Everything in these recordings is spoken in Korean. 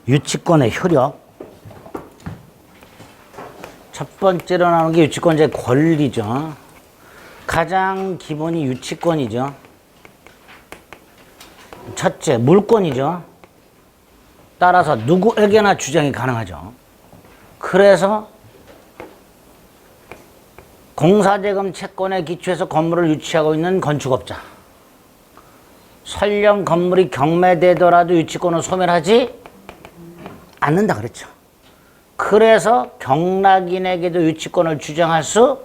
유치권의 효력. 첫 번째로 나오는 게 유치권자의 권리죠. 가장 기본이 유치권이죠. 첫째, 물권이죠. 따라서 누구에게나 주장이 가능하죠. 그래서 공사대금 채권에 기초해서 건물을 유치하고 있는 건축업자, 설령 건물이 경매되더라도 유치권을 소멸하지 않는다 그랬죠. 그래서 경락인에게도 유치권을 주장할 수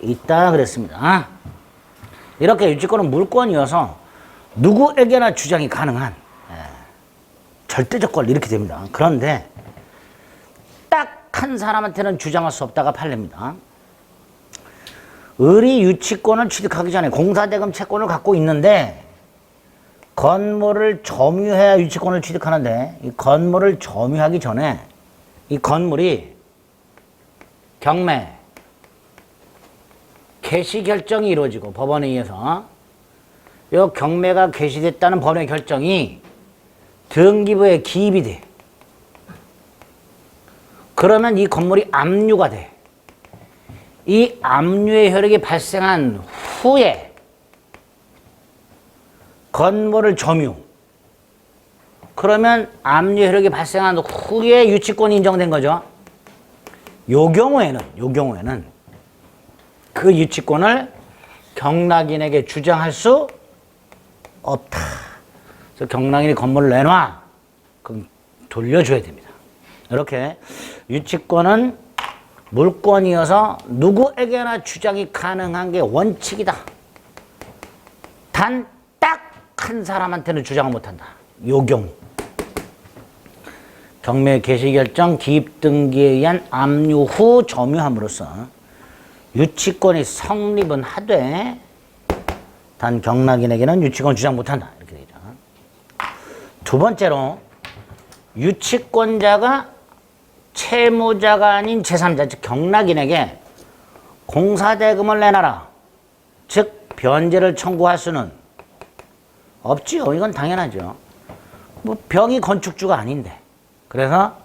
있다 그랬습니다. 이렇게 유치권은 물권이어서 누구에게나 주장이 가능한 절대적 권리 이렇게 됩니다. 그런데 딱 한 사람한테는 주장할 수 없다가 판례입니다. 을이 유치권을 취득하기 전에 공사대금 채권을 갖고 있는데 건물을 점유해야 유치권을 취득하는데 이 건물을 점유하기 전에 이 건물이 경매, 개시 결정이 이루어지고 법원에 의해서 이 경매가 개시됐다는 법원의 결정이 등기부에 기입이 돼. 그러면 이 건물이 압류가 돼. 이 압류의 효력이 발생한 후에 건물을 점유. 그러면 압류 효력이 발생한 후에 유치권이 인정된 거죠. 요 경우에는 그 유치권을 경락인에게 주장할 수 없다. 그래서 경락인이 건물을 내놔. 그럼 돌려줘야 됩니다. 이렇게 유치권은 물권이어서 누구에게나 주장이 가능한 게 원칙이다. 단 딱 한 사람한테는 주장을 못한다. 요 경우 경매 개시 결정 기입 등기에 의한 압류 후 점유함으로써 유치권이 성립은 하되 단 경락인에게는 유치권 주장 못한다. 이렇게 되죠. 두 번째로 유치권자가 채무자가 아닌 제3자, 즉 경락인에게 공사대금을 내놔라. 즉 변제를 청구할 수는 없지요. 이건 당연하죠. 뭐 벽이 건축주가 아닌데. 그래서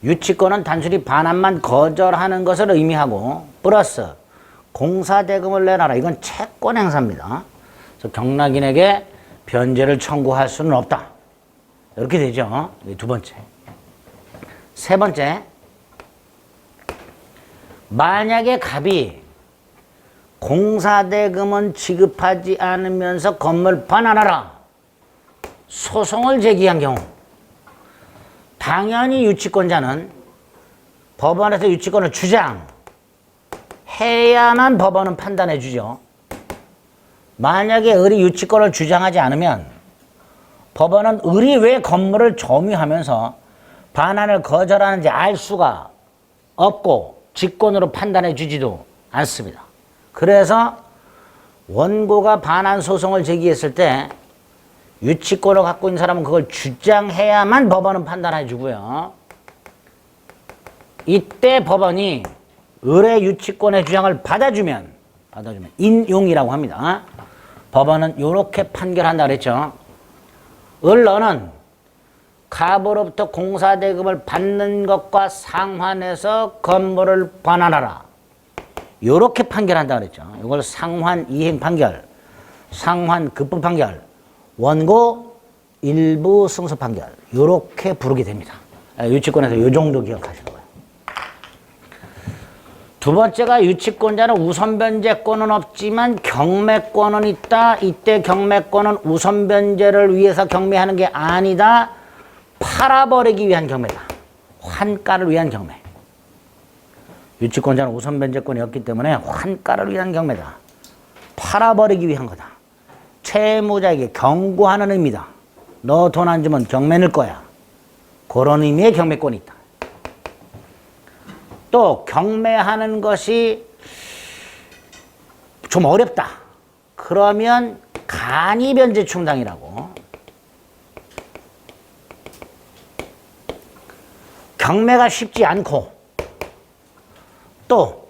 유치권은 단순히 반환만 거절하는 것을 의미하고 플러스 공사대금을 내놔라. 이건 채권 행사입니다. 그래서 경락인에게 변제를 청구할 수는 없다. 이렇게 되죠. 두 번째. 세 번째, 만약에 갑이 공사대금은 지급하지 않으면서 건물 반환하라 소송을 제기한 경우 당연히 유치권자는 법원에서 유치권을 주장해야만 법원은 판단해 주죠. 만약에 을이 유치권을 주장하지 않으면 법원은 을이 왜 건물을 점유하면서 반환을 거절하는지 알 수가 없고 직권으로 판단해 주지도 않습니다. 그래서 원고가 반환 소송을 제기했을 때 유치권을 갖고 있는 사람은 그걸 주장해야만 법원은 판단해 주고요. 이때 법원이 을의 유치권의 주장을 받아주면 인용이라고 합니다. 법원은 이렇게 판결한다 그랬죠. 을 너는 갑으로부터 공사대금을 받는 것과 상환해서 건물을 반환하라. 이렇게 판결한다 그랬죠. 이걸 상환 이행 판결, 상환 급부 판결, 원고 일부 승소 판결 이렇게 부르게 됩니다. 유치권에서 이 정도 기억하시는 거예요. 두 번째가 유치권자는 우선 변제권은 없지만 경매권은 있다. 이때 경매권은 우선 변제를 위해서 경매하는 게 아니다. 팔아버리기 위한 경매다. 환가를 위한 경매. 유치권자는 우선 변제권이 없기 때문에 환가를 위한 경매다. 팔아버리기 위한 거다. 채무자에게 경고하는 의미다. 너 돈 안 주면 경매 넣을 거야. 그런 의미의 경매권이 있다. 또 경매하는 것이 좀 어렵다. 그러면 간이변제 충당이라고. 경매가 쉽지 않고 또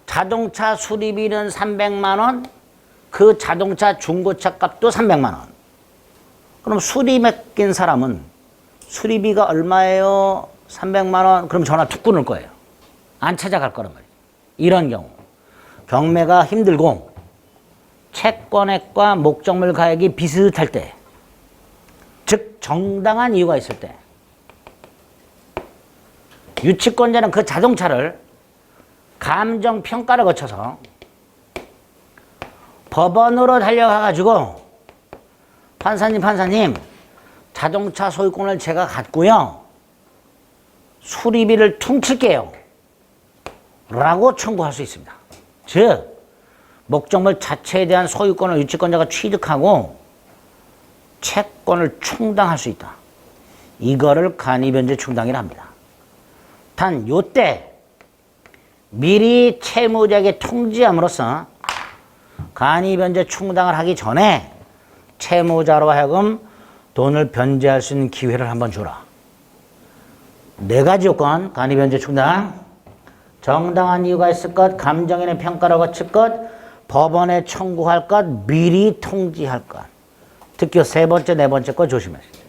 자동차 수리비는 300만 원, 그 자동차 중고차 값도 300만 원. 그럼 수리 맡긴 사람은 수리비가 얼마예요? 300만 원. 그럼 전화 툭 끊을 거예요. 안 찾아갈 거란 말이에요. 이런 경우 경매가 힘들고 채권액과 목적물 가액이 비슷할 때, 즉 정당한 이유가 있을 때, 유치권자는 그 자동차를 감정평가를 거쳐서 법원으로 달려가가지고 판사님 자동차 소유권을 제가 갖고요 수리비를 퉁칠게요 라고 청구할 수 있습니다. 즉 목적물 자체에 대한 소유권을 유치권자가 취득하고 채권을 충당할 수 있다. 이거를 간이변제 충당이라 합니다. 단 요때 미리 채무자에게 통지함으로써 간이변제 충당을 하기 전에 채무자로 하여금 돈을 변제할 수 있는 기회를 한번 주라. 4가지 요건, 간이변제 충당. 정당한 이유가 있을 것, 감정인의 평가를 거칠 것, 법원에 청구할 것, 미리 통지할 것. 특히 3번째, 4번째 거 조심하세요.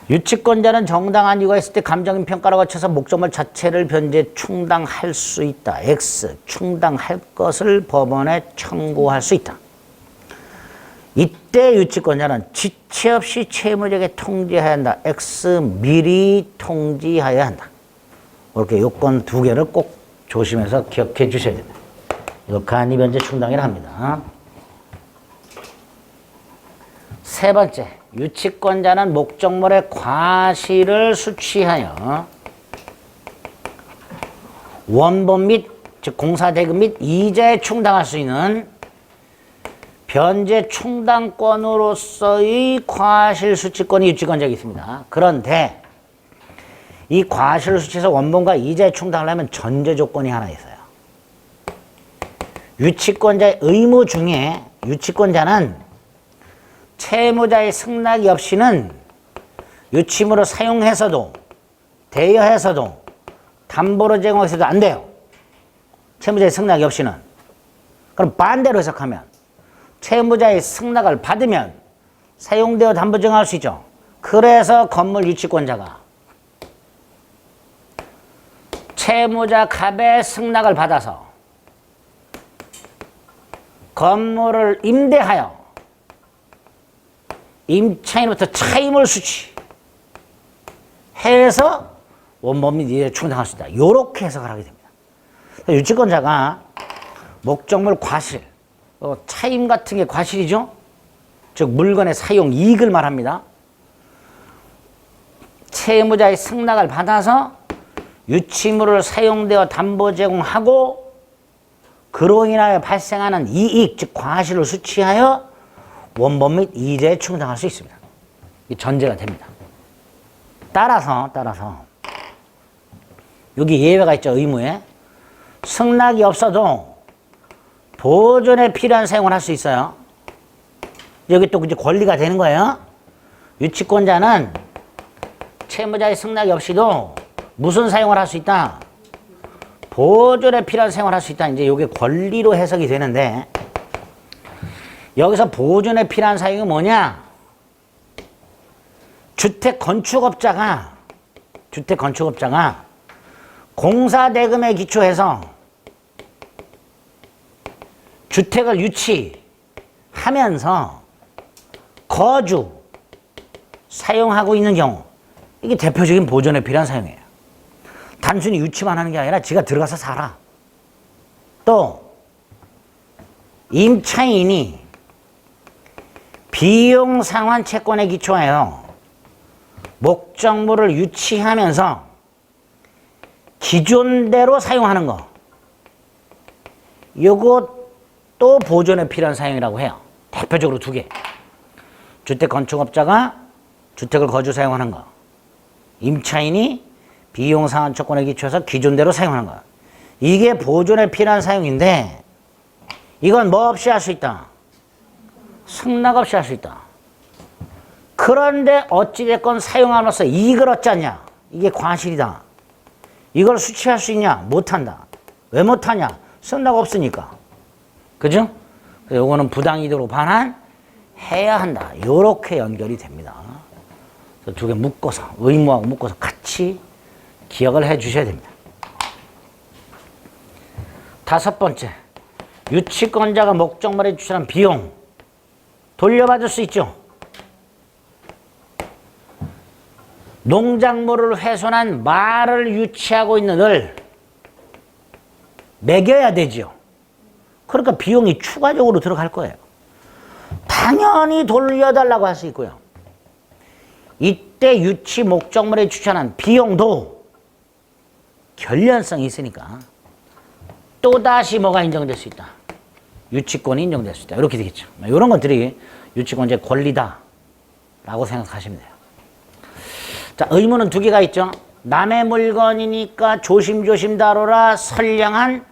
유치권자는 정당한 이유가 있을 때 감정인 평가를 거쳐서 목적물 자체를 변제 충당할 수 있다. X, 충당할 것을 법원에 청구할 수 있다. 이때 유치권자는 지체 없이 채무자에게 통지해야 한다. X, 미리 통지해야 한다. 이렇게 요건 2개를 꼭 조심해서 기억해 주셔야 됩니다. 이거 간이변제 충당이라 합니다. 3번째, 유치권자는 목적물의 과실을 수취하여 원본 및 즉 공사대금 및 이자에 충당할 수 있는 변제 충당권으로서의 과실 수취권이 유치권자에게 있습니다. 그런데 이 과실을 수취해서 원본과 이자에 충당하려면 전제 조건이 하나 있어요. 유치권자의 의무 중에 유치권자는 채무자의 승낙이 없이는 유치물을 사용해서도 대여해서도 담보로 제공해서도 안 돼요. 채무자의 승낙이 없이는. 그럼 반대로 해석하면 채무자의 승낙을 받으면 사용되어 담보 제공할 수 있죠. 그래서 건물 유치권자가 채무자 갑의 승낙을 받아서 건물을 임대하여 임차인으로부터 차임을 수취해서 원본 및 이자에 충당할 수 있다. 이렇게 해석을 하게 됩니다. 유치권자가 목적물 과실, 차임 같은 게 과실이죠. 즉 물건의 사용 이익을 말합니다. 채무자의 승낙을 받아서 유치물을 사용되어 담보 제공하고 그로 인하여 발생하는 이익, 즉 과실을 수취하여 원본 및 이자에 충당할 수 있습니다. 이 전제가 됩니다. 따라서 여기 예외가 있죠. 의무에. 승낙이 없어도 보존에 필요한 사용을 할 수 있어요. 여기 또 이제 권리가 되는 거예요. 유치권자는 채무자의 승낙이 없이도 무슨 사용을 할 수 있다? 보존에 필요한 사용을 할 수 있다. 이제 이게 권리로 해석이 되는데 여기서 보존에 필요한 사용이 뭐냐? 주택 건축업자가 공사대금에 기초해서 주택을 유치하면서 거주, 사용하고 있는 경우 이게 대표적인 보존에 필요한 사용이에요. 단순히 유치만 하는 게 아니라 지가 들어가서 살아. 또 임차인이 비용 상환 채권에 기초하여 목적물을 유치하면서 기존대로 사용하는 거. 요것도 보존에 필요한 사용이라고 해요. 대표적으로 2개. 주택 건축업자가 주택을 거주 사용하는 거. 임차인이 비용 상환 채권에 기초해서 기존대로 사용하는 거. 이게 보존에 필요한 사용인데 이건 뭐 없이 할 수 있다? 승낙 없이 할 수 있다. 그런데 어찌됐건 사용함으로써 이익을 얻지 않냐? 이게 과실이다. 이걸 수취할 수 있냐? 못한다. 왜 못하냐? 승낙 없으니까. 그죠? 요거는 부당이득으로 반한 해야 한다. 이렇게 연결이 됩니다. 두 개 묶어서 의무하고 묶어서 같이 기억을 해 주셔야 됩니다. 다섯 번째, 유치권자가 목적물에 추천한 비용 돌려받을 수 있죠. 농작물을 훼손한 말을 유치하고 있는 을 매겨야 되죠. 그러니까 비용이 추가적으로 들어갈 거예요. 당연히 돌려달라고 할 수 있고요. 이때 유치 목적물에 추천한 비용도 결련성이 있으니까 또다시 뭐가 인정될 수 있다. 유치권이 인정될 수 있다. 이렇게 되겠죠. 이런 것들이 유치권자의 권리다 라고 생각하시면 돼요. 자, 의무는 두 개가 있죠. 남의 물건이니까 조심조심 다뤄라. 선량한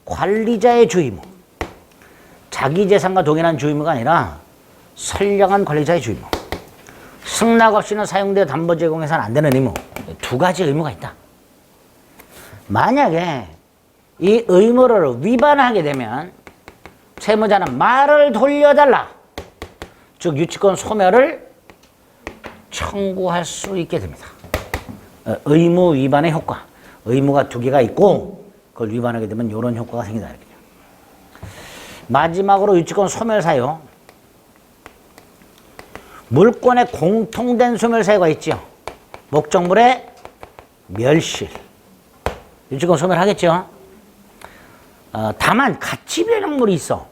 관리자의 주의무. 자기 재산과 동일한 주의무가 아니라 선량한 관리자의 주의무. 승낙 없이는 사용되어 담보 제공해서는 안 되는 의무. 두 가지 의무가 있다. 만약에 이 의무를 위반하게 되면 채무자는 말을 돌려달라. 즉 유치권 소멸을 청구할 수 있게 됩니다. 의무 위반의 효과. 의무가 두 개가 있고 그걸 위반하게 되면 이런 효과가 생긴다. 마지막으로 유치권 소멸 사유. 물권에 공통된 소멸 사유가 있죠. 목적물의 멸실. 유치권 소멸하겠죠. 다만 가치 변형물이 있어.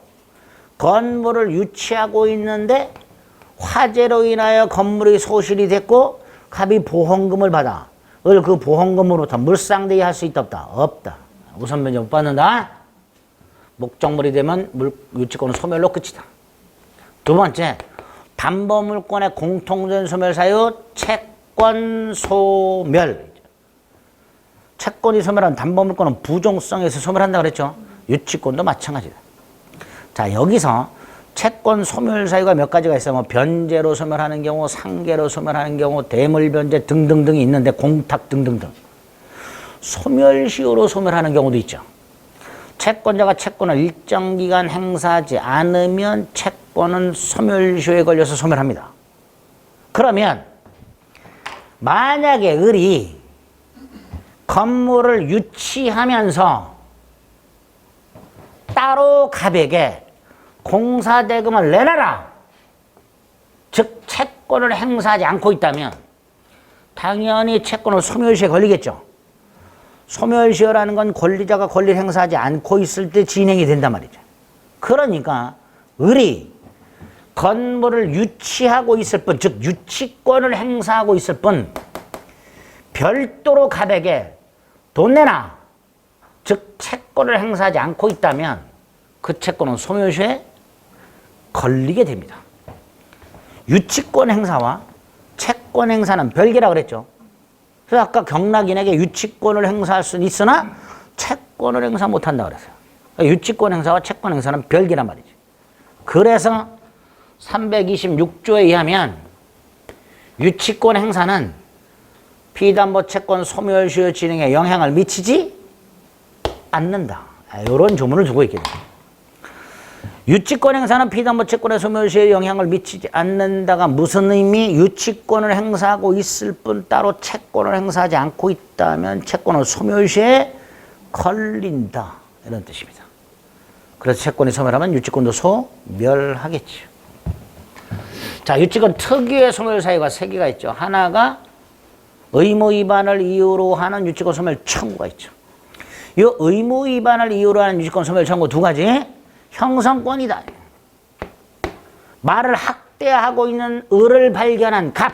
건물을 유치하고 있는데 화재로 인하여 건물이 소실이 됐고 갑이 보험금을 받아. 그 보험금으로부터 물상대위 할 수 있다 없다? 없다. 우선 면제 못 받는다. 목적물이 되면 유치권은 소멸로 끝이다. 두 번째, 담보물권의 공통된 소멸 사유 채권 소멸. 채권이 소멸한 담보물권은 부종성에서 소멸한다 그랬죠. 유치권도 마찬가지다. 자, 여기서 채권 소멸 사유가 몇 가지가 있어요. 뭐 변제로 소멸하는 경우, 상계로 소멸하는 경우, 대물 변제 등등등이 있는데 공탁 등등등. 소멸시효로 소멸하는 경우도 있죠. 채권자가 채권을 일정 기간 행사하지 않으면 채권은 소멸시효에 걸려서 소멸합니다. 그러면 만약에 을이 건물을 유치하면서 따로 갑에게 공사대금을 내놔라. 즉 채권을 행사하지 않고 있다면 당연히 채권은 소멸시효에 걸리겠죠. 소멸시효라는 건 권리자가 권리를 행사하지 않고 있을 때 진행이 된단 말이죠. 그러니까 을이 건물을 유치하고 있을 뿐, 즉 유치권을 행사하고 있을 뿐 별도로 갑에게 돈 내놔. 즉 채권을 행사하지 않고 있다면 그 채권은 소멸시효에 걸리게 됩니다. 유치권 행사와 채권 행사는 별개라 그랬죠. 그래서 아까 경락인에게 유치권을 행사할 수는 있으나 채권을 행사 못한다 그랬어요. 그러니까 유치권 행사와 채권 행사는 별개란 말이지. 그래서 326조에 의하면 유치권 행사는 피담보 채권 소멸시효 진행에 영향을 미치지 않는다. 이런 조문을 두고 있게 됩니다. 유치권 행사는 피담보 채권의 소멸시효에 영향을 미치지 않는다가 무슨 의미? 유치권을 행사하고 있을 뿐 따로 채권을 행사하지 않고 있다면 채권은 소멸시효에 걸린다. 이런 뜻입니다. 그래서 채권이 소멸하면 유치권도 소멸하겠죠. 자, 유치권 특유의 소멸 사유가 세 개가 있죠. 하나가 의무 위반을 이유로 하는 유치권 소멸 청구가 있죠. 이 의무 위반을 이유로 하는 유치권 소멸 청구 두 가지. 형성권이다. 말을 학대하고 있는 을을 발견한 갑.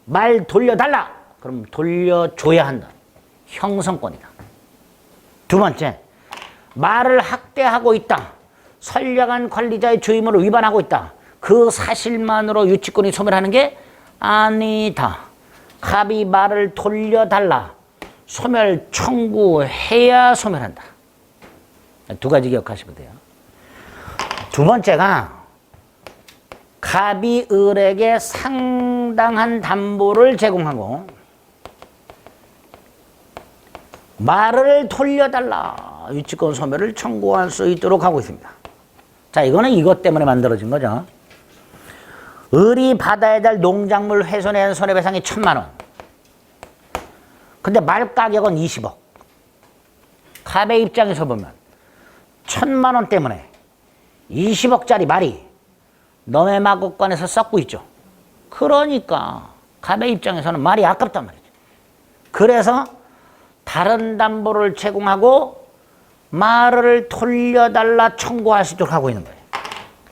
말 돌려달라. 그럼 돌려줘야 한다. 형성권이다. 두 번째, 말을 학대하고 있다. 선량한 관리자의 주의무를 위반하고 있다. 그 사실만으로 유치권이 소멸하는 게 아니다. 갑이 말을 돌려달라. 소멸 청구해야 소멸한다. 두 가지 기억하시면 돼요. 두 번째가 갑이 을에게 상당한 담보를 제공하고 말을 돌려달라. 유치권 소멸을 청구할 수 있도록 하고 있습니다. 자, 이거는 이것 때문에 만들어진 거죠. 을이 받아야 될 농작물 훼손에 대한 손해배상이 1,000만 원. 근데 말 가격은 20억. 갑의 입장에서 보면 1,000만 원 때문에 20억짜리 말이 너의 마구간에서 썩고 있죠. 그러니까 갑의 입장에서는 말이 아깝단 말이죠. 그래서 다른 담보를 제공하고 말을 돌려달라 청구할 수 있도록 하고 있는 거예요.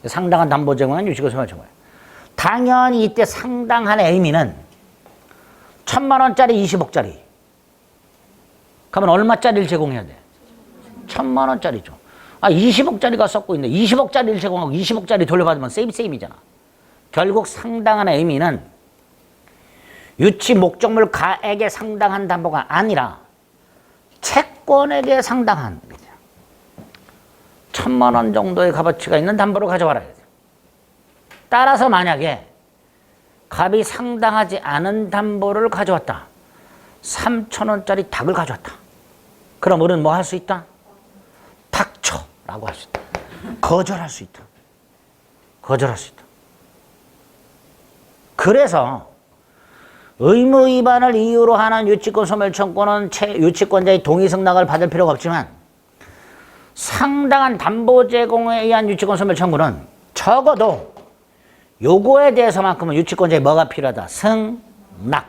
상당한 담보 제공은 유치권 소멸 청구예요. 당연히 이때 상당한 의미는 1,000만 원짜리 20억짜리. 그러면 얼마짜리를 제공해야 돼? 1,000만 원짜리죠. 20억짜리가 썩고 있는데 20억짜리를 제공하고 20억짜리 돌려받으면 세임이잖아. 결국 상당한 의미는 유치 목적물 가액에 상당한 담보가 아니라 채권에게 상당한 1,000만 원 정도의 값어치가 있는 담보를 가져와라. 따라서 만약에 값이 상당하지 않은 담보를 가져왔다. 3,000원짜리 닭을 가져왔다. 그럼 우리는 뭐 할 수 있다? 닥쳐라고 할 수 있다. 거절할 수 있다. 거절할 수 있다. 그래서 의무 위반을 이유로 하는 유치권 소멸 청구는 유치권자의 동의 승낙을 받을 필요가 없지만 상당한 담보 제공에 의한 유치권 소멸 청구는 적어도 요거에 대해서만큼은 유치권자의 뭐가 필요하다? 승낙.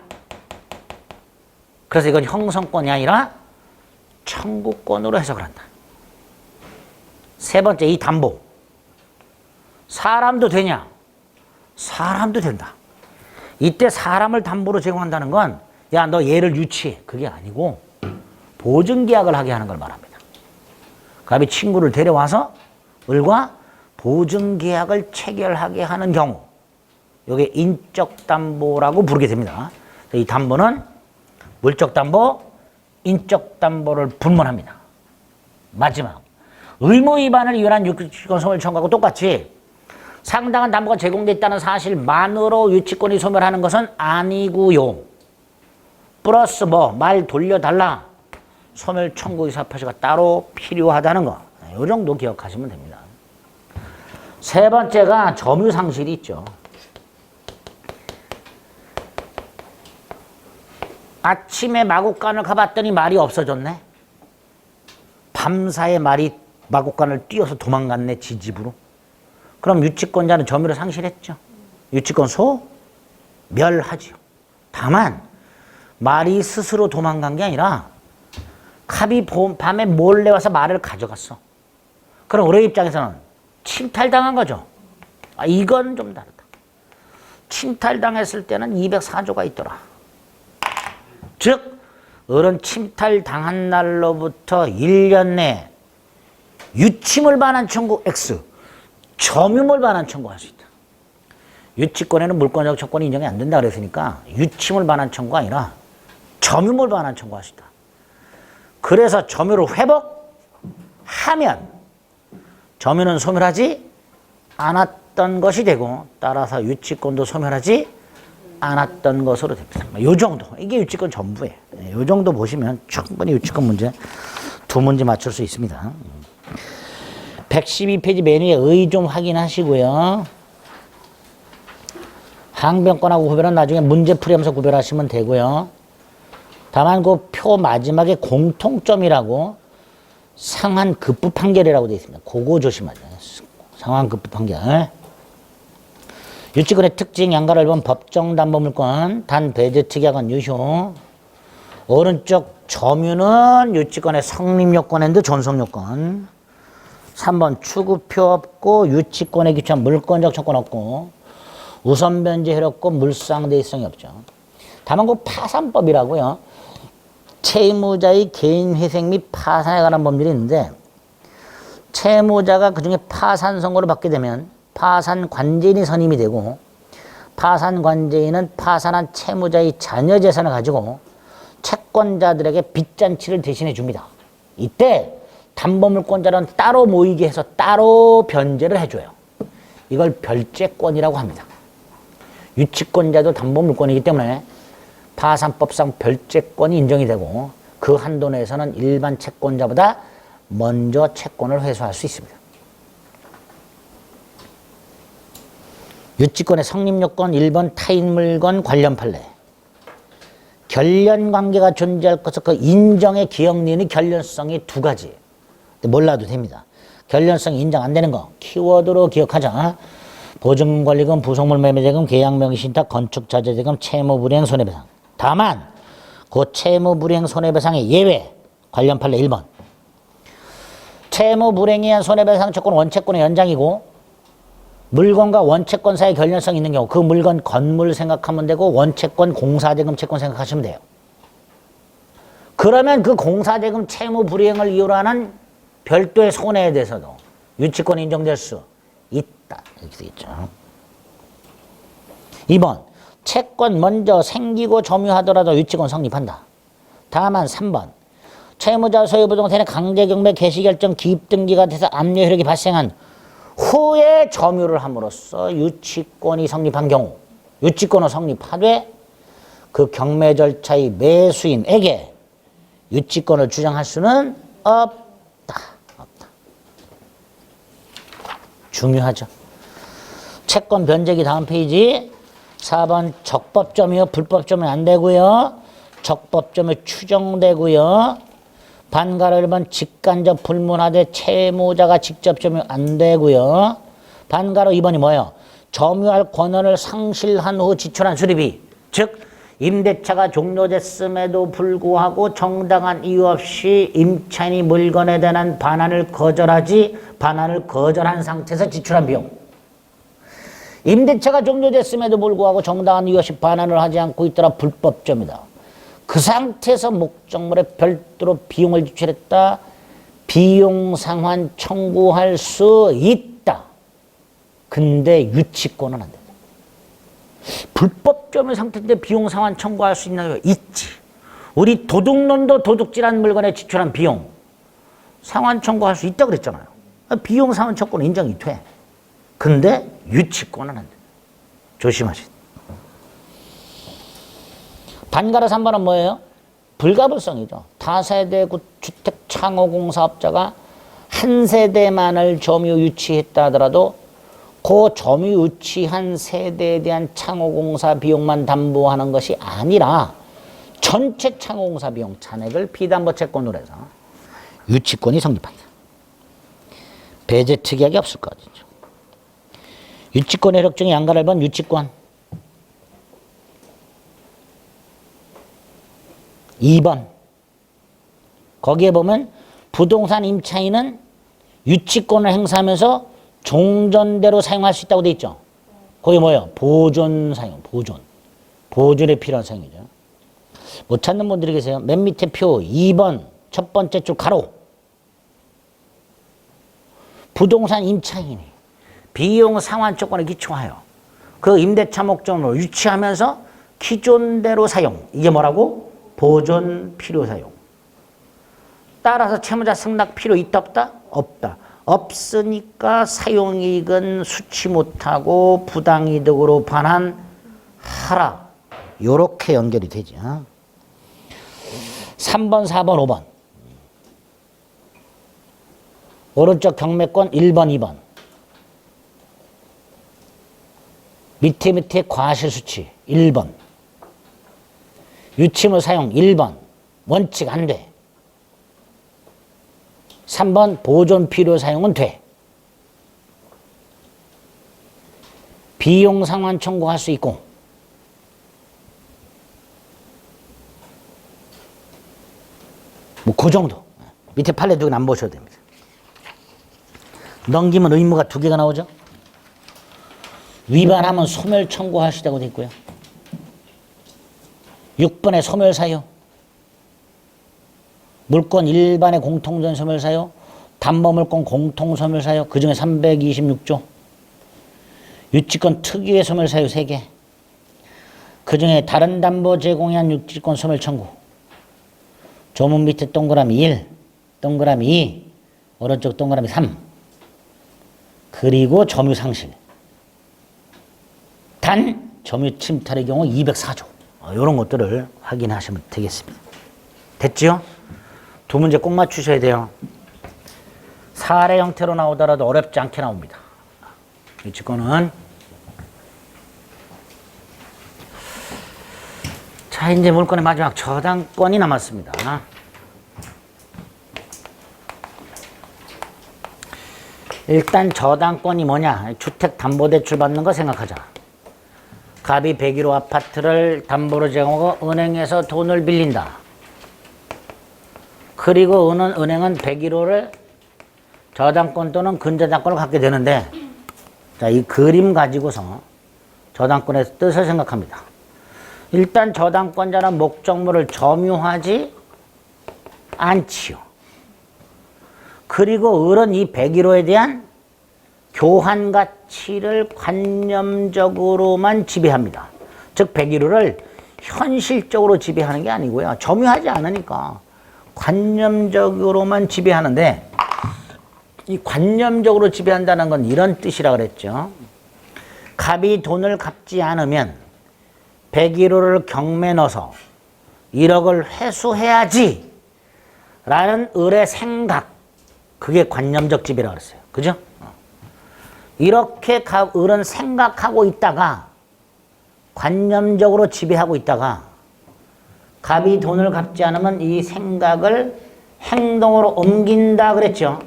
그래서 이건 형성권이 아니라 청구권으로 해석을 한다. 세 번째, 이 담보. 사람도 되냐? 사람도 된다. 이때 사람을 담보로 제공한다는 건 야, 너 얘를 유치해. 그게 아니고 보증계약을 하게 하는 걸 말합니다. 갑이 친구를 데려와서 을과 보증계약을 체결하게 하는 경우 이게 인적담보라고 부르게 됩니다. 이 담보는 물적담보, 인적담보를 분문합니다. 마지막, 의무위반을 위반한 유치권 소멸 청구하고 똑같이 상당한 담보가 제공되어 있다는 사실만으로 유치권이 소멸하는 것은 아니고요. 플러스 말 돌려달라. 소멸 청구 의사 표시가 따로 필요하다는 거. 이 정도 기억하시면 됩니다. 세 번째가 점유상실이 있죠. 아침에 마구간을 가봤더니 말이 없어졌네. 밤사이 말이 마구간을 뛰어서 도망갔네, 지 집으로. 그럼 유치권자는 점유를 상실했죠. 유치권 소멸하죠. 다만 말이 스스로 도망간 게 아니라 갑이 밤에 몰래 와서 말을 가져갔어. 그럼 우리 입장에서는 침탈당한 거죠. 이건 좀 다르다. 침탈당했을 때는 204조가 있더라. 즉 을은 침탈당한 날로부터 1년 내에 유침을 반환 청구 X, 점유물 반환 청구할 수 있다. 유치권에는 물권적 조건이 인정이 안 된다 그랬으니까 유침을 반환 청구가 아니라 점유물 반환 청구할 수 있다. 그래서 점유를 회복하면 점유는 소멸하지 않았던 것이 되고 따라서 유치권도 소멸하지 않았던 것으로 됩니다. 이 정도. 이게 유치권 전부예요. 이 정도 보시면 충분히 유치권 문제 2문제 맞출 수 있습니다. 112페이지 맨 위에 의 좀 확인하시고요. 항변권하고 구별은 나중에 문제 풀이하면서 구별하시면 되고요. 다만 그 표 마지막에 공통점이라고 상한급부 판결이라고 되어 있습니다. 그거 조심하세요. 상한급부 판결. 유치권의 특징, 양가를 본 법정담보물권, 단 배제 특약은 유효. 오른쪽 점유는 유치권의 성립요건 존속요건. 3번 추구표 없고 유치권에 기초한 물권적 조건 없고 우선 변제 효력 없고 물상대의성이 없죠. 다만 그 파산법이라고요. 채무자의 개인회생 및 파산에 관한 법률이 있는데 채무자가 그중에 파산 선고를 받게 되면 파산 관제인이 선임이 되고 파산 관제인은 파산한 채무자의 자녀 재산을 가지고 채권자들에게 빚잔치를 대신해 줍니다. 이때 담보물권자는 따로 모이게 해서 따로 변제를 해줘요. 이걸 별제권이라고 합니다. 유치권자도 담보물권이기 때문에 파산법상 별제권이 인정이 되고 그 한도 내에서는 일반 채권자보다 먼저 채권을 회수할 수 있습니다. 유치권의 성립요건 1번 타인 물건 관련 판례. 결련관계가 존재할 것은 그 인정의 기억리는 결련성이 두 가지. 몰라도 됩니다. 결련성이 인정 안 되는 거 키워드로 기억하자. 보증관리금, 부속물 매매대금, 계약명의신탁, 건축자재대금, 채무불이행 손해배상. 다만 그 채무불이행 손해배상의 예외 관련 판례 1번. 채무불이행에 의한 손해배상 조건은 원채권의 연장이고 물건과 원채권 사이에 결련성이 있는 경우 그 물건 건물 생각하면 되고 원채권 공사대금 채권 생각하시면 돼요. 그러면 그 공사대금 채무불이행을 이유로 하는 별도의 손해에 대해서도 유치권이 인정될 수 있다. 이렇게 되겠죠. 2번. 채권 먼저 생기고 점유하더라도 유치권 성립한다. 다만 3번. 채무자 소유 부동산의 강제경매 개시결정 기입등기가 돼서 압류 효력이 발생한 후에 점유를 함으로써 유치권이 성립한 경우 유치권을 성립하되 그 경매 절차의 매수인에게 유치권을 주장할 수는 없다. 중요하죠. 채권 변제기 다음 페이지 4번 적법점이요. 불법점은 안 되고요. 적법점이 추정되고요. 반가로 1번 직간접 불문하되 채무자가 직접 점유 안 되고요. 반가로 2번이 뭐예요? 점유할 권한을 상실한 후 지출한 수리비. 즉 임대차가 종료됐음에도 불구하고 정당한 이유 없이 임차인이 물건에 대한 반환을 거절한 상태에서 지출한 비용. 임대차가 종료됐음에도 불구하고 정당한 이유 없이 반환을 하지 않고 있더라 불법점이다. 그 상태에서 목적물에 별도로 비용을 지출했다. 비용 상환 청구할 수 있다. 근데 유치권은 안 된다. 불법점의 상태인데 비용 상환 청구할 수 있나요? 있지. 우리 도둑놈도 도둑질한 물건에 지출한 비용 상환 청구할 수 있다고 그랬잖아요. 비용 상환 청구는 인정이 돼. 근데 유치권은 안 된다. 조심하시다. 반가로 3번은 뭐예요? 불가불성이죠. 다세대 주택 창호공사업자가 한 세대만을 점유 유치했다 하더라도 그 점유 유치한 세대에 대한 창호공사 비용만 담보하는 것이 아니라 전체 창호공사 비용 잔액을 피담보 채권으로 해서 유치권이 성립한다. 배제 특약이 없을 거죠. 유치권 효력 중에 양가를 본 유치권 2번. 거기에 보면 부동산 임차인은 유치권을 행사하면서 종전대로 사용할 수 있다고 돼 있죠. 거기 뭐예요? 보존 사용, 보존에 필요한 사용이죠. 못 찾는 분들이 계세요. 맨 밑에 표 2번 첫 번째 줄 가로. 부동산 임차인이 비용 상환 조건에 기초하여 그 임대차 목적으로 유치하면서 기존대로 사용. 이게 뭐라고? 보존 필요 사용. 따라서 채무자 승낙 필요 있다 없다? 없다. 없으니까 사용이익은 수치 못하고 부당이득으로 반환하라. 요렇게 연결이 되죠. 3번, 4번, 5번. 오른쪽 경매권 1번, 2번. 밑에 과실수치 1번. 유치물 사용 1번. 원칙 안 돼. 3번 보존 필요 사용은 돼. 비용 상환 청구할 수 있고. 뭐 그 정도. 밑에 판례 두 개는 안 보셔도 됩니다. 넘기면 의무가 두 개가 나오죠. 위반하면 소멸 청구할 수 있다고 돼 있고요. 6번에 소멸 사유. 물권 일반의 공통전 소멸 사유, 담보물권 공통 소멸 사유, 그 중에 326조. 유치권 특유의 소멸 사유 3개. 그 중에 다른 담보 제공에 한 유치권 소멸 청구. 조문 밑에 동그라미 1, 동그라미 2, 오른쪽 동그라미 3. 그리고 점유 상실. 단 점유 침탈의 경우 204조. 이런 것들을 확인하시면 되겠습니다. 됐죠? 두 문제 꼭 맞추셔야 돼요. 사례 형태로 나오더라도 어렵지 않게 나옵니다. 유치권은 자, 이제 물건의 마지막 저당권이 남았습니다. 일단 저당권이 뭐냐? 주택담보대출 받는 거 생각하자. 갑이 101호 아파트를 담보로 제공하고 은행에서 돈을 빌린다. 그리고 은행은 101호를 저당권 또는 근저당권을 갖게 되는데, 자, 이 그림 가지고서 저당권의 뜻을 생각합니다. 일단 저당권자는 목적물을 점유하지 않지요. 그리고 을은 이 101호에 대한 교환 가치를 관념적으로만 지배합니다. 즉 101호를 현실적으로 지배하는 게 아니고요. 점유하지 않으니까 관념적으로만 지배하는데, 이 관념적으로 지배한다는 건 이런 뜻이라 그랬죠. 갑이 돈을 갚지 않으면 101호를 경매 넣어서 1억을 회수해야지 라는 을의 생각, 그게 관념적 지배라고 그랬어요. 그죠? 이렇게 을은 생각하고 있다가, 관념적으로 지배하고 있다가 갑이 돈을 갚지 않으면 이 생각을 행동으로 옮긴다 그랬죠.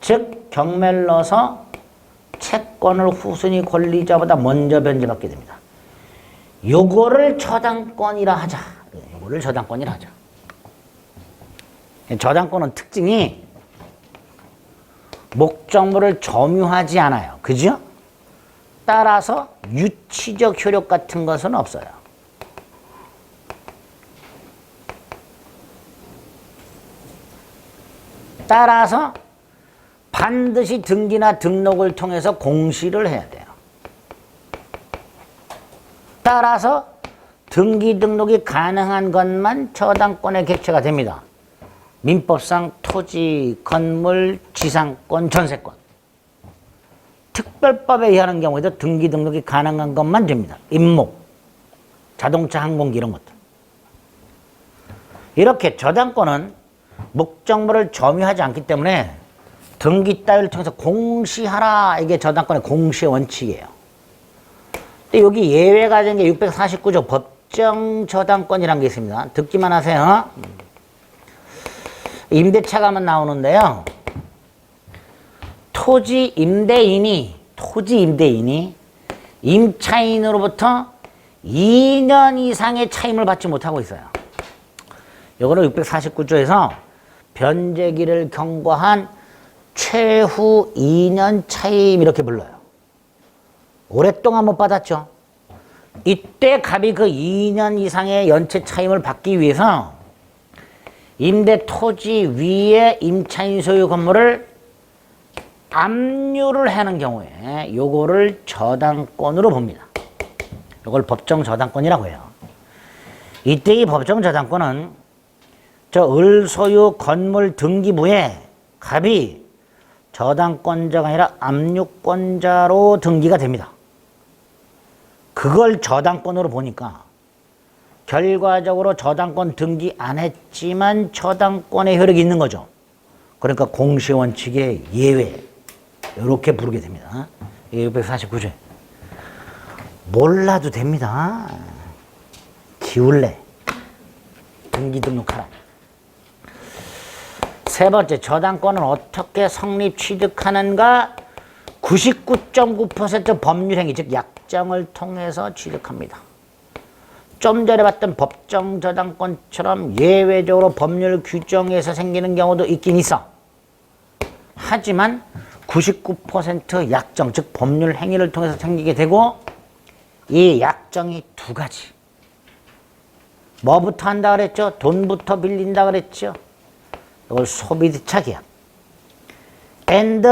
즉 경매를 넣어서 채권을 후순위 권리자보다 먼저 변제받게 됩니다. 요거를 저당권이라 하자. 요거를 저당권이라 하자. 저당권은 특징이 목적물을 점유하지 않아요. 그죠? 따라서 유치적 효력 같은 것은 없어요. 따라서 반드시 등기나 등록을 통해서 공시를 해야 돼요. 따라서 등기 등록이 가능한 것만 저당권의 객체가 됩니다. 민법상 토지, 건물, 지상권, 전세권. 특별법에 의하는 경우에도 등기 등록이 가능한 것만 됩니다. 임목, 자동차, 항공기 이런 것들. 이렇게 저당권은 목적물을 점유하지 않기 때문에 등기 따위를 통해서 공시하라. 이게 저당권의 공시의 원칙이에요. 근데 여기 예외가 된 게 649조 법정 저당권이라는 게 있습니다. 듣기만 하세요. 임대차가만 나오는데요. 토지 임대인이 임차인으로부터 2년 이상의 차임을 받지 못하고 있어요. 이거를 649조에서 변제기를 경과한 최후 2년 차임 이렇게 불러요. 오랫동안 못 받았죠. 이때 갑이 그 2년 이상의 연체 차임을 받기 위해서 임대 토지 위에 임차인 소유 건물을 압류를 하는 경우에 요거를 저당권으로 봅니다. 요걸 법정 저당권이라고 해요. 이때 이 법정 저당권은 저 을 소유 건물 등기부에 갑이 저당권자가 아니라 압류권자로 등기가 됩니다. 그걸 저당권으로 보니까 결과적으로 저당권 등기 안 했지만 저당권의 효력이 있는 거죠. 그러니까 공시원칙의 예외 이렇게 부르게 됩니다. 649조에 몰라도 됩니다. 기울래 등기 등록하라. 세 번째, 저당권은 어떻게 성립 취득하는가? 99.9% 법률행위, 즉 약정을 통해서 취득합니다. 좀 전에 봤던 법정 저당권처럼 예외적으로 법률 규정에서 생기는 경우도 있긴 있어. 하지만 99% 약정, 즉 법률 행위를 통해서 생기게 되고, 이 약정이 두 가지. 뭐부터 한다 그랬죠? 돈부터 빌린다 그랬죠? 이걸 소비대차 계약, and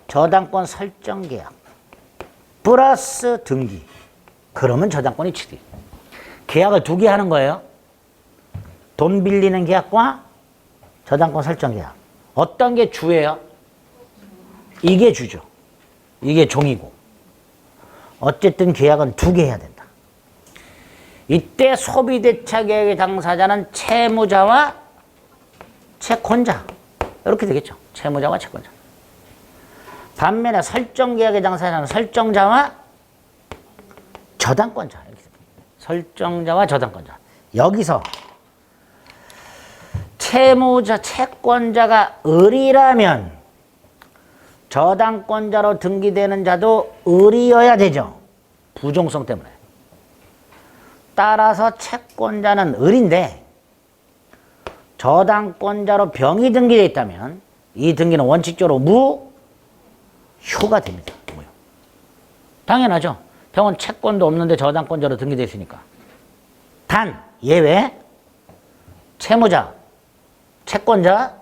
저당권 설정 계약, 플러스 등기. 그러면 저당권이 취득. 계약을 두 개 하는 거예요. 돈 빌리는 계약과 저당권 설정 계약. 어떤 게 주예요? 이게 주죠. 이게 종이고. 어쨌든 계약은 두 개 해야 된다. 이때 소비대차 계약의 당사자는 채무자와 채권자 이렇게 되겠죠. 채무자와 채권자. 반면에 설정계약의 당사자는 설정자와 저당권자 이렇게 됩니다. 설정자와 저당권자. 여기서 채무자, 채권자가 을이라면 저당권자로 등기되는 자도 을이어야 되죠. 부종성 때문에. 따라서 채권자는 을인데 저당권자로 병이 등기되어 있다면 이 등기는 원칙적으로 무효가 됩니다. 무효. 당연하죠. 병은 채권도 없는데 저당권자로 등기되어 있으니까. 단 예외 채무자, 채권자,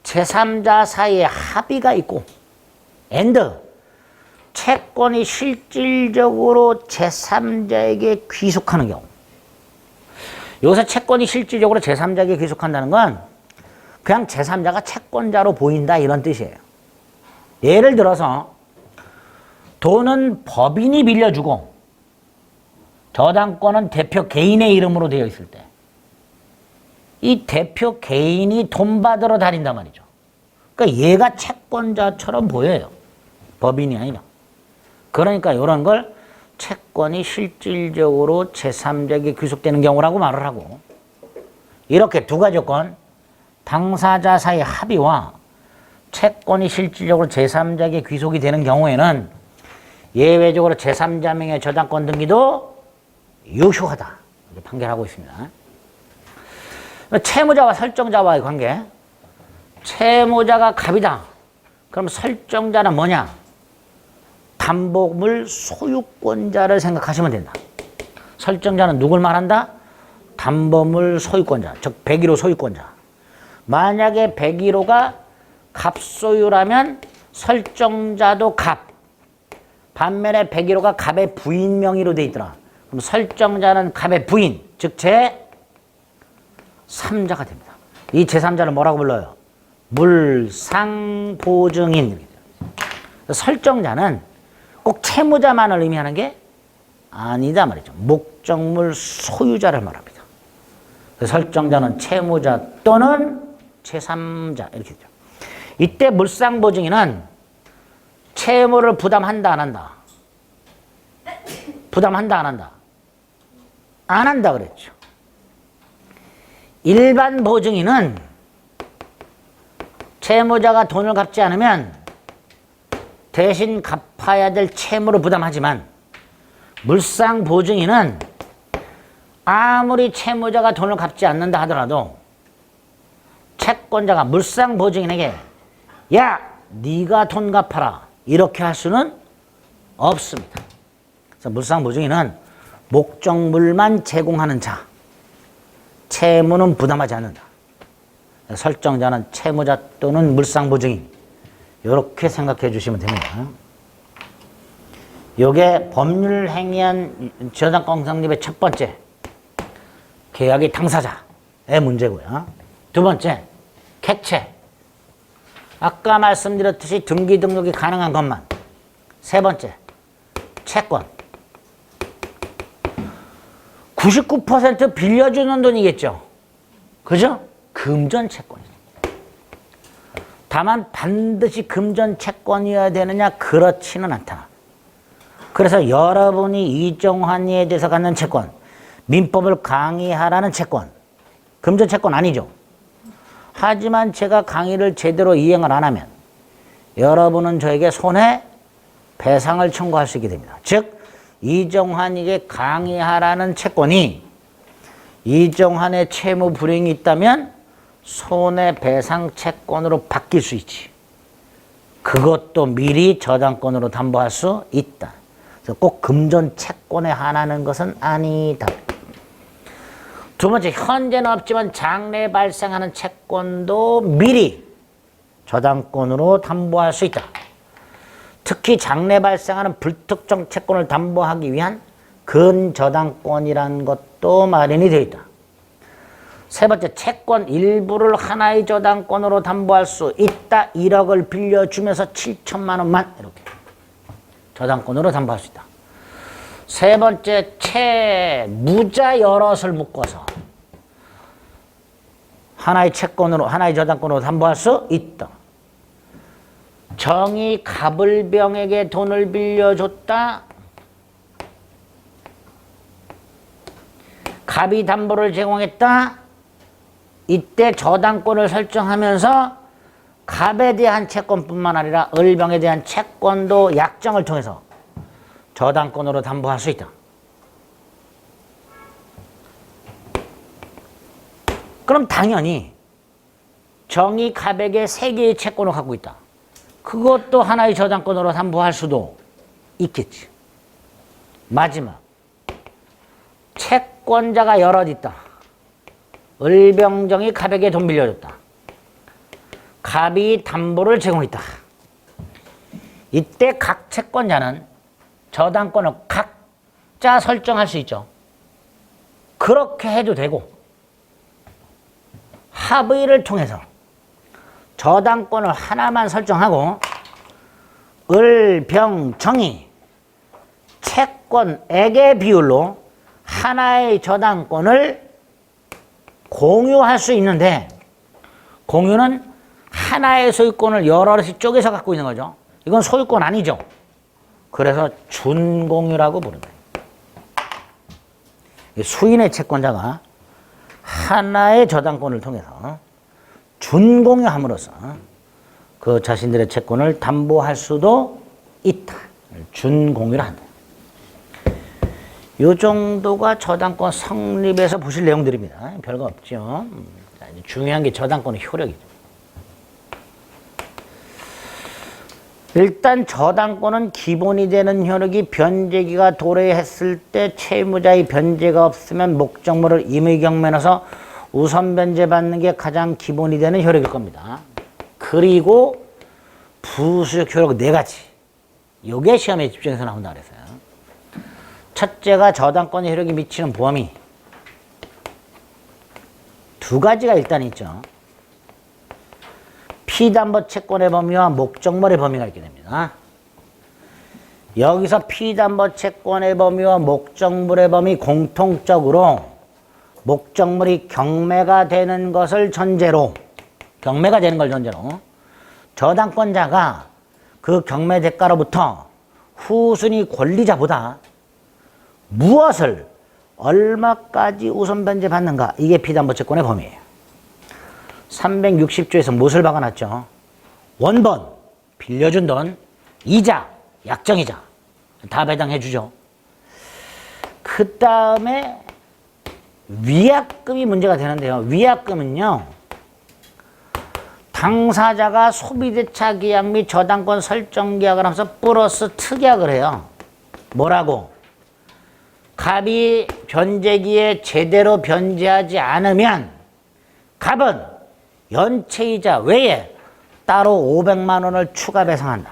제3자 사이에 합의가 있고 and 채권이 실질적으로 제3자에게 귀속하는 경우. 여기서 채권이 실질적으로 제3자에게 귀속한다는 건 그냥 제3자가 채권자로 보인다 이런 뜻이에요. 예를 들어서 돈은 법인이 빌려주고 저당권은 대표 개인의 이름으로 되어 있을 때 이 대표 개인이 돈 받으러 다닌단 말이죠. 그러니까 얘가 채권자처럼 보여요. 법인이 아니라. 그러니까 이런 걸 채권이 실질적으로 제3자에게 귀속되는 경우라고 말을 하고 이렇게 두 가지 조건 당사자 사이 합의와 채권이 실질적으로 제3자에게 귀속이 되는 경우에는 예외적으로 제3자 명의 저당권 등기도 유효하다. 이렇게 판결하고 있습니다. 채무자와 설정자와의 관계. 채무자가 갑이다. 그럼 설정자는 뭐냐? 담보물 소유권자를 생각하시면 된다. 설정자는 누굴 말한다? 담보물 소유권자, 즉 101호 소유권자. 만약에 101호가 갑소유라면 설정자도 갑. 반면에 101호가 갑의 부인 명의로 돼 있더라. 그럼 설정자는 갑의 부인, 즉 제3자가 됩니다. 이 제3자를 뭐라고 불러요? 물상보증인. 설정자는 꼭 채무자만을 의미하는 게 아니다 말이죠. 목적물 소유자를 말합니다. 설정자는 채무자 또는 제3자 이렇게 되죠. 이때 물상보증인은 채무를 부담한다 안 한다? 부담한다 안 한다? 안 한다 그랬죠. 일반 보증인은 채무자가 돈을 갚지 않으면 대신 갚아야 될 채무를 부담하지만 물상 보증인은 아무리 채무자가 돈을 갚지 않는다 하더라도 채권자가 물상 보증인에게 야, 네가 돈 갚아라 이렇게 할 수는 없습니다. 그래서 물상 보증인은 목적물만 제공하는 자, 채무는 부담하지 않는다. 설정자는 채무자 또는 물상 보증인 이렇게 생각해 주시면 됩니다. 이게 법률 행위한 저당권 성립의 첫 번째 계약의 당사자의 문제고요. 두 번째 객체. 아까 말씀드렸듯이 등기 등록이 가능한 것만. 세 번째 채권. 99% 빌려주는 돈이겠죠. 그죠? 금전 채권이죠. 다만 반드시 금전 채권이어야 되느냐? 그렇지는 않다. 그래서 여러분이 이정환이에 대해서 갖는 채권, 민법을 강의하라는 채권, 금전 채권 아니죠. 하지만 제가 강의를 제대로 이행을 안 하면 여러분은 저에게 손해배상을 청구할 수 있게 됩니다. 즉 이정환에게 강의하라는 채권이 이정환의 채무 불이행이 있다면 손해배상 채권으로 바뀔 수 있지. 그것도 미리 저당권으로 담보할 수 있다. 그래서 꼭 금전 채권에 한하는 것은 아니다. 두 번째, 현재는 없지만 장래 발생하는 채권도 미리 저당권으로 담보할 수 있다. 특히 장래 발생하는 불특정 채권을 담보하기 위한 근저당권이라는 것도 마련이 되어 있다. 세 번째, 채권 일부를 하나의 저당권으로 담보할 수 있다. 1억을 빌려주면서 7천만 원만 이렇게 저당권으로 담보할 수 있다. 세 번째, 채무자 여럿을 묶어서 하나의 채권으로, 하나의 저당권으로 담보할 수 있다. 정이 갑을병에게 돈을 빌려줬다. 갑이 담보를 제공했다. 이때 저당권을 설정하면서 갑에 대한 채권뿐만 아니라 을병에 대한 채권도 약정을 통해서 저당권으로 담보할 수 있다. 그럼 당연히 정이 갑에게 3개의 채권을 갖고 있다. 그것도 하나의 저당권으로 담보할 수도 있겠지. 마지막, 채권자가 여럿 있다. 을병정이 갑에게 돈 빌려줬다. 갑이 담보를 제공했다. 이때 각 채권자는 저당권을 각자 설정할 수 있죠. 그렇게 해도 되고, 합의를 통해서 저당권을 하나만 설정하고 을병정이 채권액의 비율로 하나의 저당권을 공유할 수 있는데, 공유는 하나의 소유권을 여럿이 쪼개서 갖고 있는 거죠. 이건 소유권 아니죠. 그래서 준공유라고 부른다. 수인의 채권자가 하나의 저당권을 통해서 준공유함으로써 그 자신들의 채권을 담보할 수도 있다. 준공유를 한다. 이 정도가 저당권 성립에서 보실 내용들입니다. 별거 없죠. 중요한 게 저당권의 효력이죠. 일단 저당권은 기본이 되는 효력이 변제기가 도래했을 때 채무자의 변제가 없으면 목적물을 임의경면에서 우선 변제받는 게 가장 기본이 되는 효력일 겁니다. 그리고 부수적 효력 4가지. 요게 시험에 집중해서 나온다 그랬어요. 첫째가 저당권의 효력이 미치는 범위. 2가지가 일단 있죠. 피담보 채권의 범위와 목적물의 범위가 있게 됩니다. 여기서 피담보 채권의 범위와 목적물의 범위 공통적으로 목적물이 경매가 되는 것을 전제로, 경매가 되는 걸 전제로 저당권자가 그 경매 대가로부터 후순위 권리자보다 무엇을 얼마까지 우선 변제 받는가, 이게 피담보 채권의 범위예요. 360조에서 무엇을 박아놨죠? 원본, 빌려준 돈, 이자, 약정이자 다 배당해 주죠. 그 다음에 위약금이 문제가 되는데요. 위약금은요, 당사자가 소비대차 계약 및 저당권 설정 계약을 하면서 플러스 특약을 해요. 뭐라고? 갑이 변제기에 제대로 변제하지 않으면 갑은 연체이자 외에 따로 500만 원을 추가 배상한다.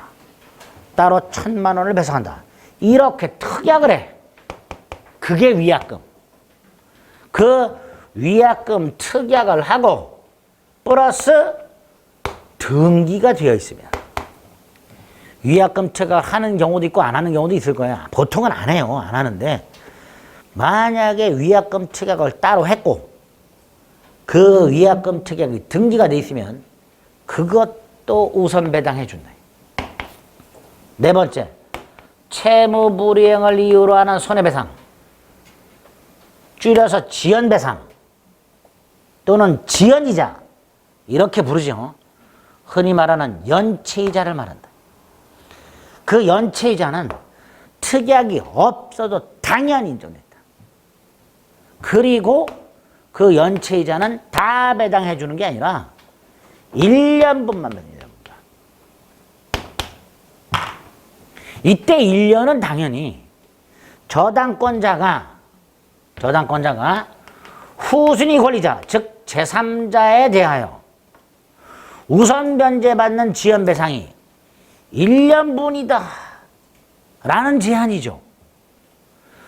따로 1000만 원을 배상한다. 이렇게 특약을 해. 그게 위약금. 그 위약금 특약을 하고 플러스 등기가 되어 있으면, 위약금 특약을 하는 경우도 있고 안 하는 경우도 있을 거야. 보통은 안 해요. 안 하는데 만약에 위약금 특약을 따로 했고 그 위약금 특약이 등기가 돼 있으면 그것도 우선 배당해 준다. 4번째, 채무 불이행을 이유로 하는 손해배상, 줄여서 지연배상 또는 지연이자 이렇게 부르죠. 흔히 말하는 연체이자를 말한다. 그 연체이자는 특약이 없어도 당연히 인정된다. 그리고 그 연체이자는 다 배당해 주는 게 아니라 1년분만 배당해 줍니다. 이때 1년은 당연히 저당권자가 후순위 권리자, 즉 제3자에 대하여 우선 변제받는 지연배상이 1년분이다 라는 제한이죠.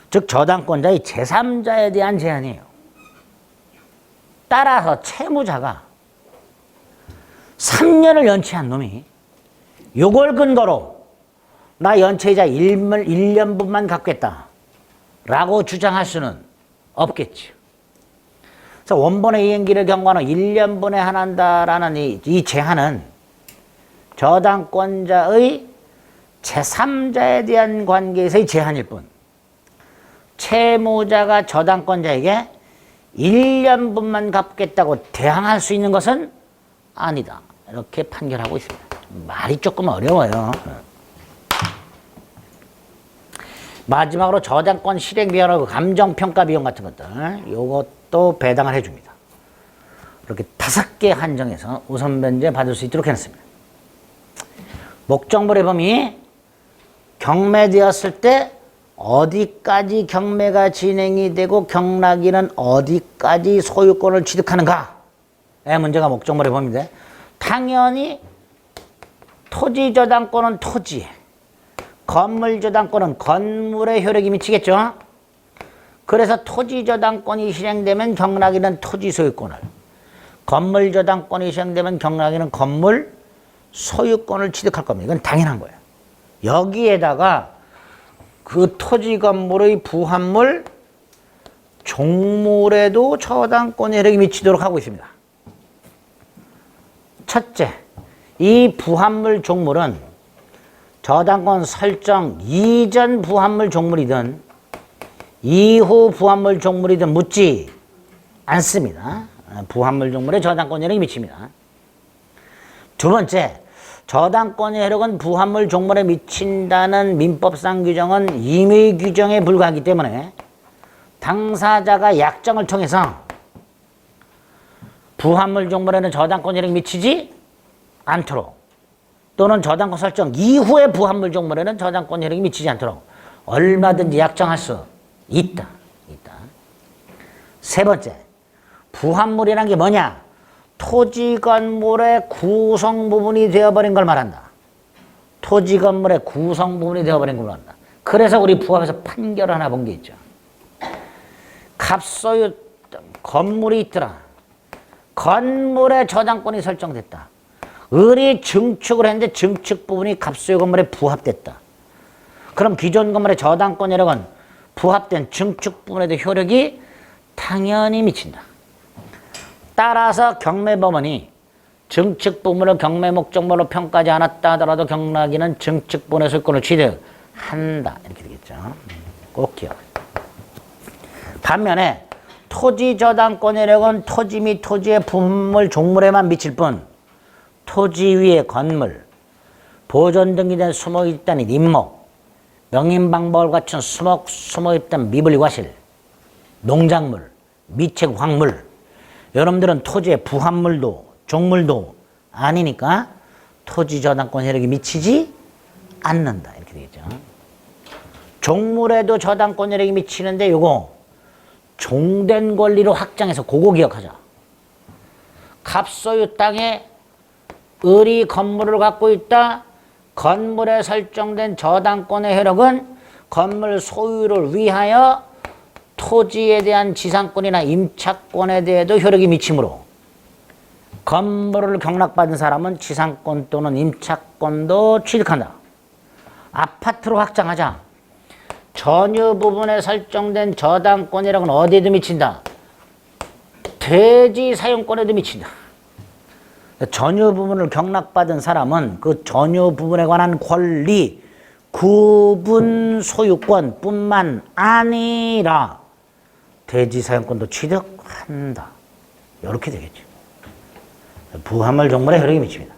즉 저당권자의 제3자에 대한 제한이에요. 따라서 채무자가 3년을 연체한 놈이 요걸 근거로 나 연체이자 1년분만 갚겠다 라고 주장할 수는 없겠죠. 그래서 원본의 이행기를 경과하는 1년분에 한한다라는 이 제한은 저당권자의 제3자에 대한 관계에서의 제한일 뿐, 채무자가 저당권자에게 1년분만 갚겠다고 대항할 수 있는 것은 아니다. 이렇게 판결하고 있습니다. 말이 조금 어려워요. 마지막으로 저당권 실행 비용하고 감정평가 비용 같은 것들, 이것도 배당을 해줍니다. 이렇게 5개 한정해서 우선 변제 받을 수 있도록 해놨습니다. 목적물의 범위, 경매되었을 때 어디까지 경매가 진행이 되고 경락인은 어디까지 소유권을 취득하는가의 문제가 목적물의 범위인데, 당연히 토지 저당권은 토지에, 건물 저당권은 건물의 효력이 미치겠죠. 그래서 토지 저당권이 실행되면 경락인은 토지 소유권을, 건물 저당권이 실행되면 경락인은 건물 소유권을 취득할 겁니다. 이건 당연한 거예요. 여기에다가 그 토지 건물의 부합물 종물에도 저당권 효력이 미치도록 하고 있습니다. 첫째, 이 부합물 종물은 저당권 설정 이전 부합물 종물이든 이후 부합물 종물이든 묻지 않습니다. 부합물 종물에 저당권 효력이 미칩니다. 두 번째, 저당권의 효력은 부합물 종물에 미친다는 민법상 규정은 임의 규정에 불과하기 때문에 당사자가 약정을 통해서 부합물 종물에는 저당권 효력이 미치지 않도록, 또는 저당권 설정 이후에 부합물 종물에는 저당권 효력이 미치지 않도록 얼마든지 약정할 수 있다. 세 번째, 부합물이란 게 뭐냐? 토지 건물의 구성 부분이 되어버린 걸 말한다. 토지 건물의 구성 부분이 되어버린 걸 말한다. 그래서 우리 부합에서 판결 하나 본 게 있죠. 갑소유 건물이 있더라. 건물의 저당권이 설정됐다. 을이 증축을 했는데 증축 부분이 갑소유 건물에 부합됐다. 그럼 기존 건물의 저당권 효력은 부합된 증축 부분에도 효력이 당연히 미친다. 따라서 경매법원이 증축 부분을 경매 목적물로 평가하지 않았다 하더라도 경락인은 증축 부분의 소유권을 취득한다. 이렇게 되겠죠. 꼭 기억하세요. 반면에 토지 저당권 효력은 토지 및 토지의 부합물 종물에만 미칠 뿐 토지 위의 건물, 보존 등기된 수목입단 임목, 명인방법을 갖춘 수목입단 미분과실, 농작물, 미책 광물, 여러분들은 토지의 부합물도 종물도 아니니까 토지 저당권 효력이 미치지 않는다. 이렇게 되겠죠. 종물에도 저당권 효력이 미치는데 요거 종된 권리로 확장해서 그거 기억하자. 갑소유 땅에 을이 건물을 갖고 있다. 건물에 설정된 저당권의 효력은 건물 소유를 위하여 토지에 대한 지상권이나 임차권에 대해도 효력이 미치므로 건물을 경락받은 사람은 지상권 또는 임차권도 취득한다. 아파트로 확장하자. 전유 부분에 설정된 저당권이라고는 어디에도 미친다. 대지 사용권에도 미친다. 전유 부분을 경락받은 사람은 그 전유 부분에 관한 권리, 구분 소유권 뿐만 아니라 대지 사용권도 취득한다. 이렇게 되겠죠. 부합물 종물에 효력이 미칩니다.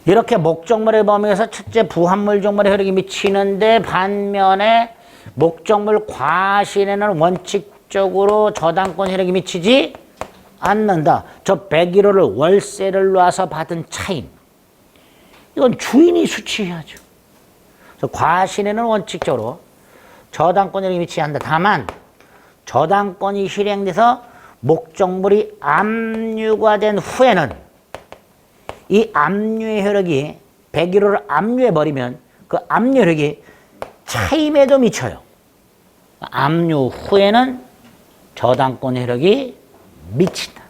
이렇게 목적물의 범위에서 첫째 부합물 종물에 효력이 미치는데, 반면에 목적물 과실에는 원칙적으로 저당권 효력이 미치지 않는다. 저 101호를 월세를 놔서 받은 차임, 이건 주인이 수취해야죠. 그래서 과실에는 원칙적으로 저당권 효력이 미치지 않는다. 다만 저당권이 실행돼서 목적물이 압류가 된 후에는 이 압류의 효력이 101호를 압류해버리면 그 압류 효력이 차임에도 미쳐요. 압류 후에는 저당권 효력이 미친다.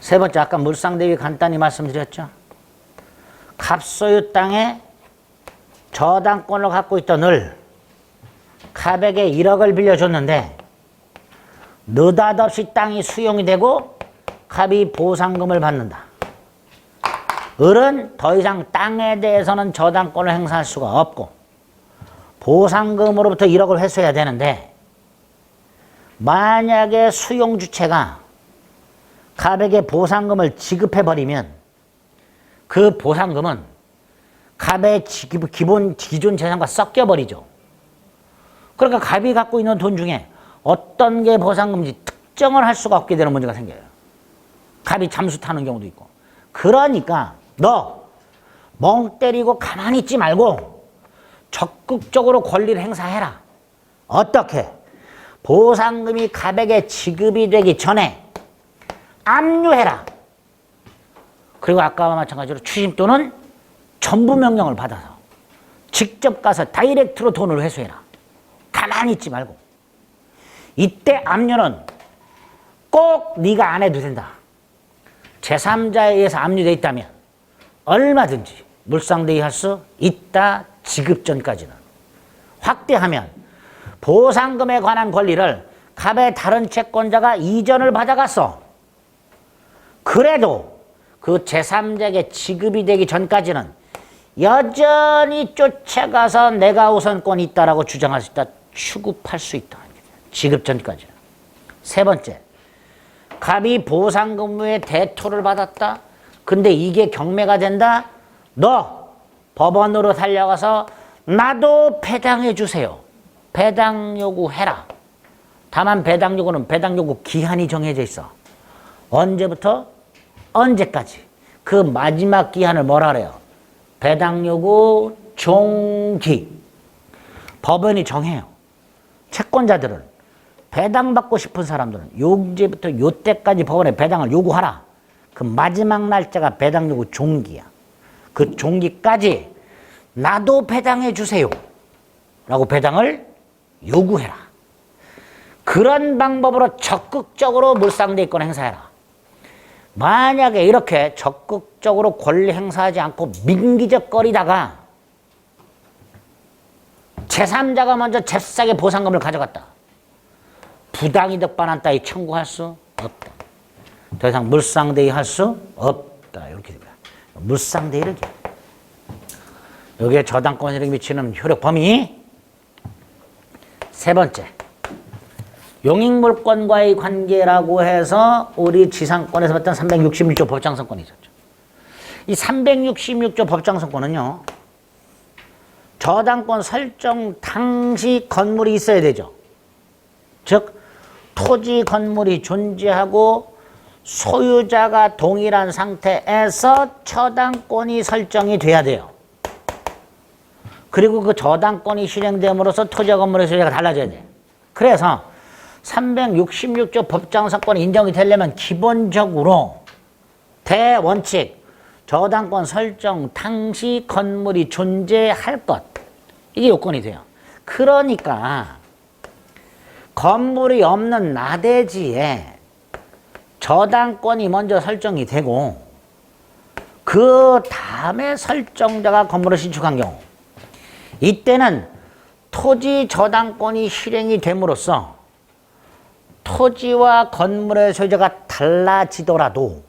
세 번째, 아까 물상대비 간단히 말씀드렸죠. 갑소유 땅에 저당권을 갖고 있던 을 갑에게 1억을 빌려줬는데 느닷없이 땅이 수용이 되고 갑이 보상금을 받는다. 을은 더 이상 땅에 대해서는 저당권을 행사할 수가 없고 보상금으로부터 1억을 회수해야 되는데 만약에 수용주체가 갑에게 보상금을 지급해버리면 그 보상금은 갑의 기존 재산과 섞여버리죠. 그러니까 갑이 갖고 있는 돈 중에 어떤 게 보상금인지 특정을 할 수가 없게 되는 문제가 생겨요. 갑이 잠수 타는 경우도 있고. 그러니까 너 멍 때리고 가만히 있지 말고 적극적으로 권리를 행사해라. 어떻게? 보상금이 갑에게 지급이 되기 전에 압류해라. 그리고 아까와 마찬가지로 추심 또는 전부 명령을 받아서 직접 가서 다이렉트로 돈을 회수해라. 가만히 있지 말고. 이때 압류는 꼭 네가 안 해도 된다. 제3자에 의해서 압류되어 있다면 얼마든지 물상대의할 수 있다. 지급 전까지는. 확대하면 보상금에 관한 권리를 갑의 다른 채권자가 이전을 받아갔어. 그래도 그 제3자에게 지급이 되기 전까지는 여전히 쫓아가서 내가 우선권이 있다라고 주장할 수 있다. 취급할 수 있다. 지급 전까지는. 세 번째, 갑이 보상금 외에 대토를 받았다. 근데 이게 경매가 된다. 너 법원으로 달려가서 나도 배당해 주세요. 배당 요구해라. 다만 배당 요구는 배당 요구 기한이 정해져 있어. 언제부터? 언제까지? 그 마지막 기한을 뭐라 그래요? 배당 요구 종기. 법원이 정해요. 채권자들은 배당받고 싶은 사람들은 요제부터 요때까지 법원에 배당을 요구하라. 그 마지막 날짜가 배당 요구 종기야. 그 종기까지 나도 배당해 주세요 라고 배당을 요구해라. 그런 방법으로 적극적으로 물상대의권 행사해라. 만약에 이렇게 적극적으로 권리 행사하지 않고 민기적거리다가 제3자가 먼저 잽싸게 보상금을 가져갔다. 부당이득 반환 따위 청구할 수 없다. 더 이상 물상대의 할 수 없다. 이렇게 됩니다. 물상대의를 여기에 저당권에게 미치는 효력 범위. 세 번째, 용익물권과의 관계라고 해서 우리 지상권에서 봤던 366조 법정선권이 있었죠. 이 366조 법정선권은요, 저당권 설정 당시 건물이 있어야 되죠. 즉 토지 건물이 존재하고 소유자가 동일한 상태에서 저당권이 설정이 돼야 돼요. 그리고 그 저당권이 실행됨으로써 토지 건물의 소유자가 달라져야 돼. 그래서 366조 법정선권이 인정이 되려면 기본적으로 대원칙 저당권 설정 당시 건물이 존재할 것, 이게 요건이 돼요. 그러니까 건물이 없는 나대지에 저당권이 먼저 설정이 되고 그 다음에 설정자가 건물을 신축한 경우, 이때는 토지 저당권이 실행이 됨으로써 토지와 건물의 소유자가 달라지더라도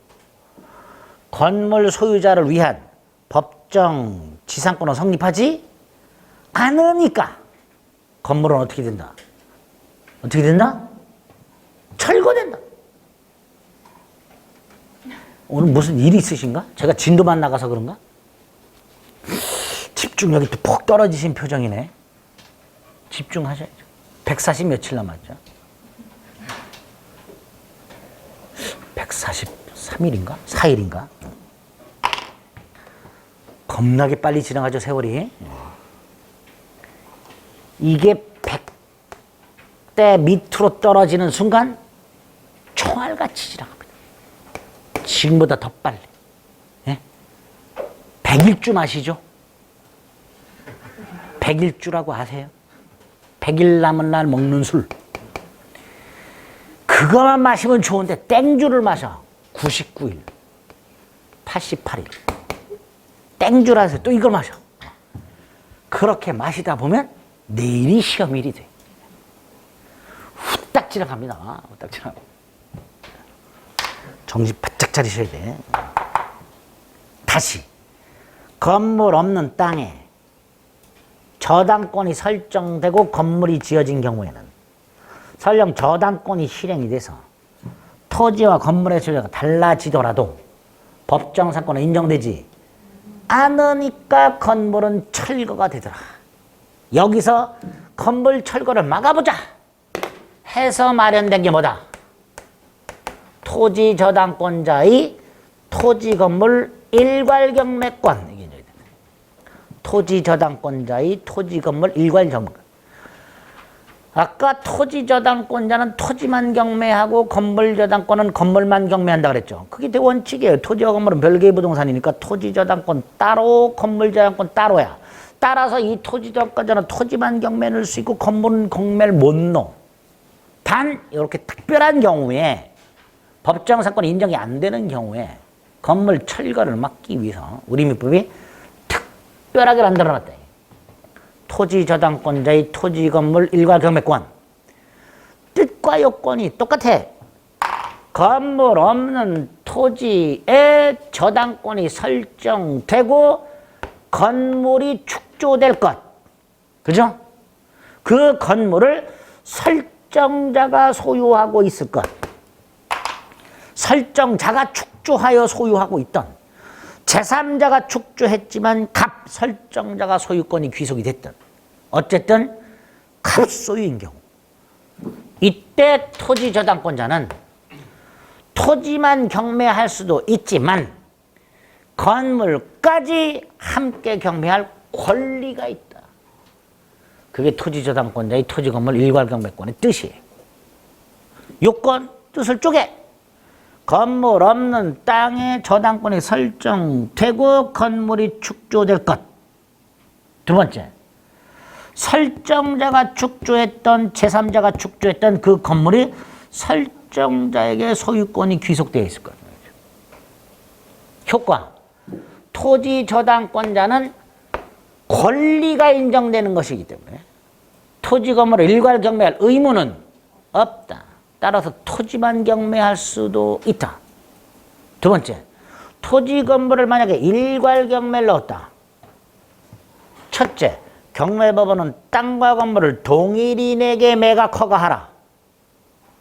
건물 소유자를 위한 법정 지상권은 성립하지 않으니까 건물은 어떻게 된다? 어떻게 된다? 철거된다. 오늘 무슨 일이 있으신가? 제가 진도만 나가서 그런가? 집중력이 또 폭 떨어지신 표정이네. 집중하셔야죠. 140 며칠 남았죠? 143일인가? 4일인가? 겁나게 빨리 지나가죠, 세월이. 이게 100대 밑으로 떨어지는 순간 총알같이 지나갑니다. 지금보다 더 빨리. 예? 100일주 아시죠? 100일주라고 아세요? 100일 남은 날 먹는 술. 그거만 마시면 좋은데 땡주를 마셔. 99일, 88일. 땡주라서 또 이걸 마셔. 그렇게 마시다 보면 내일이 시험일이 돼. 후딱 지나갑니다. 후딱 지나가. 정신 바짝 차리셔야 돼. 다시 건물 없는 땅에 저당권이 설정되고 건물이 지어진 경우에는 설령 저당권이 실행이 돼서 토지와 건물의 소유가 달라지더라도 법정상권은 인정되지 않으니까 건물은 철거가 되더라. 여기서 건물 철거를 막아보자 해서 마련된 게 뭐다? 토지 저당권자의 토지 건물 일괄경매권. 토지 저당권자의 토지 건물 일괄경매권. 아까 토지 저당권자는 토지만 경매하고 건물 저당권은 건물만 경매한다 그랬죠. 그게 원칙이에요. 토지와 건물은 별개의 부동산이니까 토지 저당권 따로 건물 저당권 따로야. 따라서 이 토지 저당권자는 토지만 경매를 넣을 수 있고 건물은 경매를 못 넣어. 단 이렇게 특별한 경우에 법정상권이 인정이 안 되는 경우에 건물 철거를 막기 위해서 우리 민법이 특별하게 만들어놨다. 토지 저당권자의 토지 건물 일괄 경매권. 뜻과 요건이 똑같아. 건물 없는 토지에 저당권이 설정되고 건물이 축조될 것. 그죠? 그 건물을 설정자가 소유하고 있을 것. 설정자가 축조하여 소유하고 있던 제3자가 축조했지만 갑 설정자가 소유권이 귀속이 됐던 어쨌든 갑 소유인 경우 이때 토지 저당권자는 토지만 경매할 수도 있지만 건물까지 함께 경매할 권리가 있다. 그게 토지 저당권자의 토지 건물 일괄 경매권의 뜻이에요. 요건 뜻을 쪼개 건물 없는 땅에 저당권이 설정되고 건물이 축조될 것. 두 번째, 설정자가 축조했던 제3자가 축조했던 그 건물이 설정자에게 소유권이 귀속되어 있을 것. 효과, 토지 저당권자는 권리가 인정되는 것이기 때문에 토지 건물을 일괄 경매할 의무는 없다. 따라서 토지만 경매할 수도 있다. 두 번째, 토지 건물을 만약에 일괄 경매를 넣었다. 첫째, 경매법원은 땅과 건물을 동일인에게 매각 허가하라.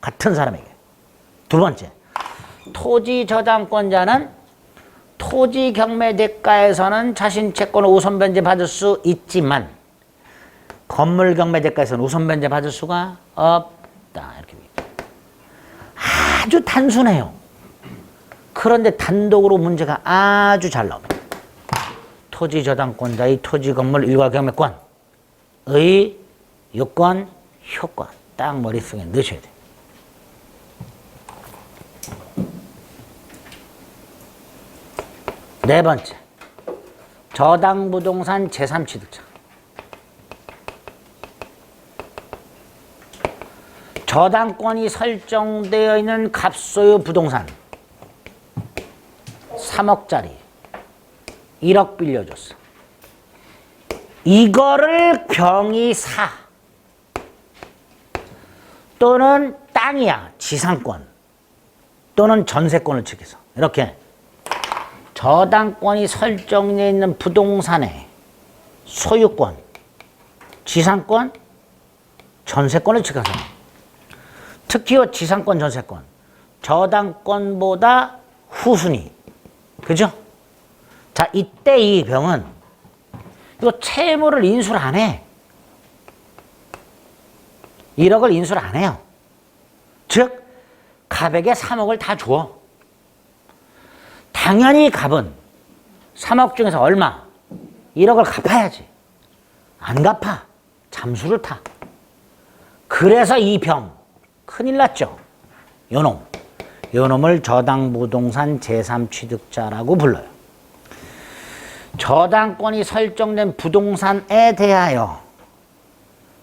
같은 사람에게. 두 번째, 토지 저당권자는 토지 경매 대가에서는 자신 채권을 우선 변제 받을 수 있지만 건물 경매 대가에서는 우선 변제 받을 수가 없다. 이렇게. 아주 단순해요. 그런데 단독으로 문제가 아주 잘 나옵니다. 토지 저당권자의 토지 건물 일괄 경매권의 요건, 효과 딱 머릿속에 넣으셔야 돼요. 네 번째, 저당부동산 제3취득자. 저당권이 설정되어 있는 갑소유 부동산 3억짜리 1억 빌려줬어. 이거를 병이 사 또는 땅이야 지상권 또는 전세권을 측해서 이렇게 저당권이 설정되어 있는 부동산의 소유권, 지상권, 전세권을 측해서 특히 지상권, 전세권, 저당권보다 후순위. 그죠? 자, 이때 이 병은 이 채무를 인수를 안 해. 1억을 인수를 안 해요. 즉, 갑에게 3억을 다 줘. 당연히 갑은 3억 중에서 얼마? 1억을 갚아야지. 안 갚아. 잠수를 타. 그래서 이 병. 큰일 났죠. 요놈. 요놈을 저당부동산 제3취득자라고 불러요. 저당권이 설정된 부동산에 대하여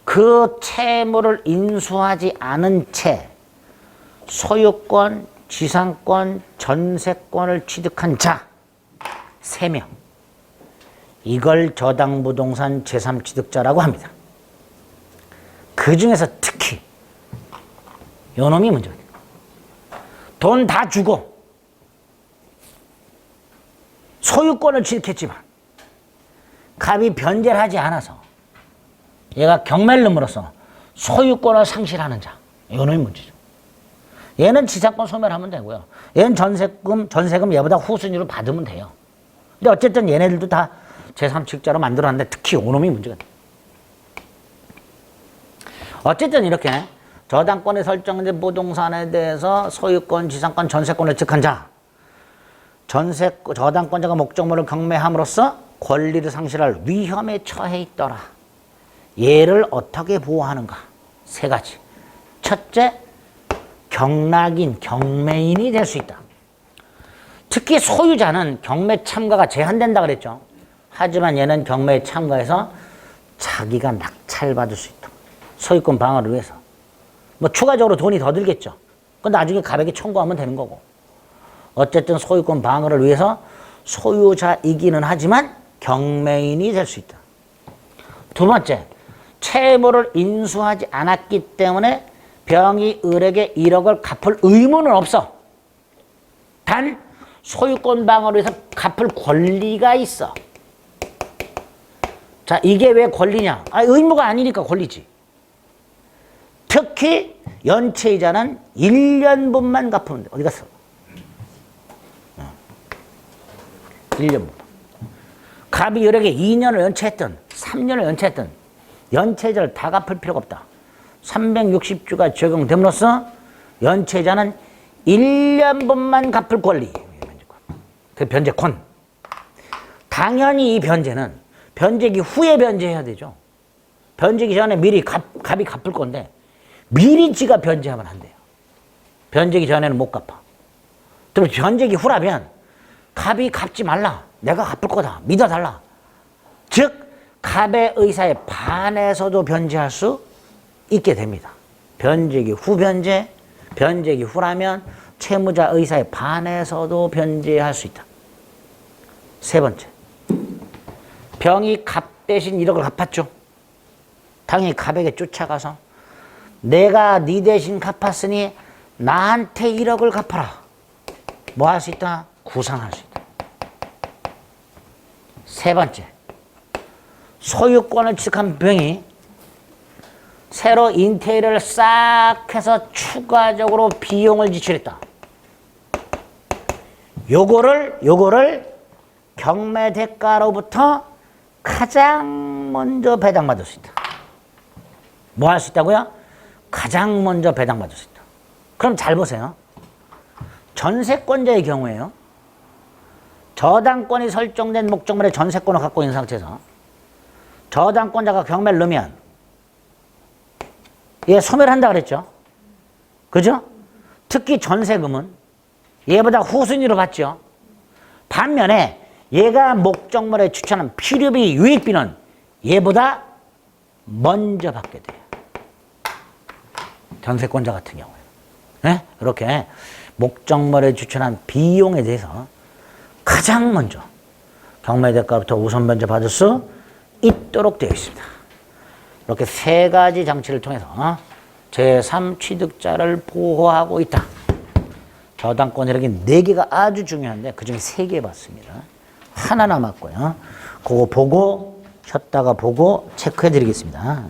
그 채무를 인수하지 않은 채 소유권, 지상권, 전세권을 취득한 자 3명. 이걸 저당부동산 제3취득자라고 합니다. 그 중에서 특히 요놈이 문제예요. 돈 다 주고 소유권을 취득했지만 갑이 변제를 하지 않아서 얘가 경매를 넣음으로써 소유권을 상실하는 자. 이놈이 문제죠. 얘는 지상권 소멸하면 되고요. 얘는 전세금 얘보다 후순위로 받으면 돼요. 근데 어쨌든 얘네들도 다 제3취득자로 만들어놨는데 특히 이놈이 문제가 돼요. 어쨌든 이렇게 저당권에 설정된 부동산에 대해서 소유권, 지상권, 전세권을 획득한 자, 저당권자가 목적물을 경매함으로써 권리를 상실할 위험에 처해 있더라. 얘를 어떻게 보호하는가? 세 가지. 첫째, 경락인, 경매인이 될 수 있다. 특히 소유자는 경매 참가가 제한된다 그랬죠. 하지만 얘는 경매에 참가해서 자기가 낙찰받을 수 있다. 소유권 방어를 위해서. 뭐 추가적으로 돈이 더 들겠죠. 그건 나중에 가백에 청구하면 되는 거고. 어쨌든 소유권 방어를 위해서 소유자이기는 하지만 경매인이 될 수 있다. 두 번째, 채무를 인수하지 않았기 때문에 병이 을에게 1억을 갚을 의무는 없어. 단 소유권 방어를 위해서 갚을 권리가 있어. 자, 이게 왜 권리냐? 의무가 아니니까 권리지. 특히 연체이자는 1년분만 갚으면 돼. 어디 갔어? 1년분. 갑이 을에게 2년을 연체했든 3년을 연체했든 연체이자를 다 갚을 필요가 없다. 360주가 적용됨으로써 연체자는 1년분만 갚을 권리. 그 변제권. 당연히 이 변제는 변제기 후에 변제해야 되죠. 변제기 전에 미리 갑이 갚을 건데 미리 지가 변제하면 안 돼요. 변제기 전에는 못 갚아. 그럼 변제기 후라면 갑이 갚지 말라. 내가 갚을 거다. 믿어달라. 즉 갑의 의사에 반해서도 변제할 수 있게 됩니다. 변제기 후 변제, 변제기 후라면 채무자 의사에 반해서도 변제할 수 있다. 세 번째, 병이 갑 대신 1억을 갚았죠. 당연히 갑에게 쫓아가서 내가 네 대신 갚았으니 나한테 1억을 갚아라. 뭐 할 수 있다? 구상할 수 있다. 세 번째, 소유권을 취득한 병이 새로 인테리어를 싹 해서 추가적으로 비용을 지출했다. 요거를 경매 대가로부터 가장 먼저 배당받을 수 있다. 뭐 할 수 있다고요? 가장 먼저 배당받을 수 있다. 그럼 잘 보세요. 전세권자의 경우에요. 저당권이 설정된 목적물의 전세권을 갖고 있는 상태에서 저당권자가 경매를 넣으면 얘 소멸한다 그랬죠. 그죠? 특히 전세금은 얘보다 후순위로 받죠. 반면에 얘가 목적물에 추천한 필요비, 유익비는 얘보다 먼저 받게 돼요. 전세권자 같은 경우에. 네? 이렇게 목적물에 추천한 비용에 대해서 가장 먼저 경매 대가부터 우선 변제 받을 수 있도록 되어 있습니다. 이렇게 세 가지 장치를 통해서 제3취득자를 보호하고 있다. 저당권이라긴 4개가 아주 중요한데 그중에 3개 봤습니다. 하나 남았고요. 그거 보고 쉬었다가 보고 체크해 드리겠습니다.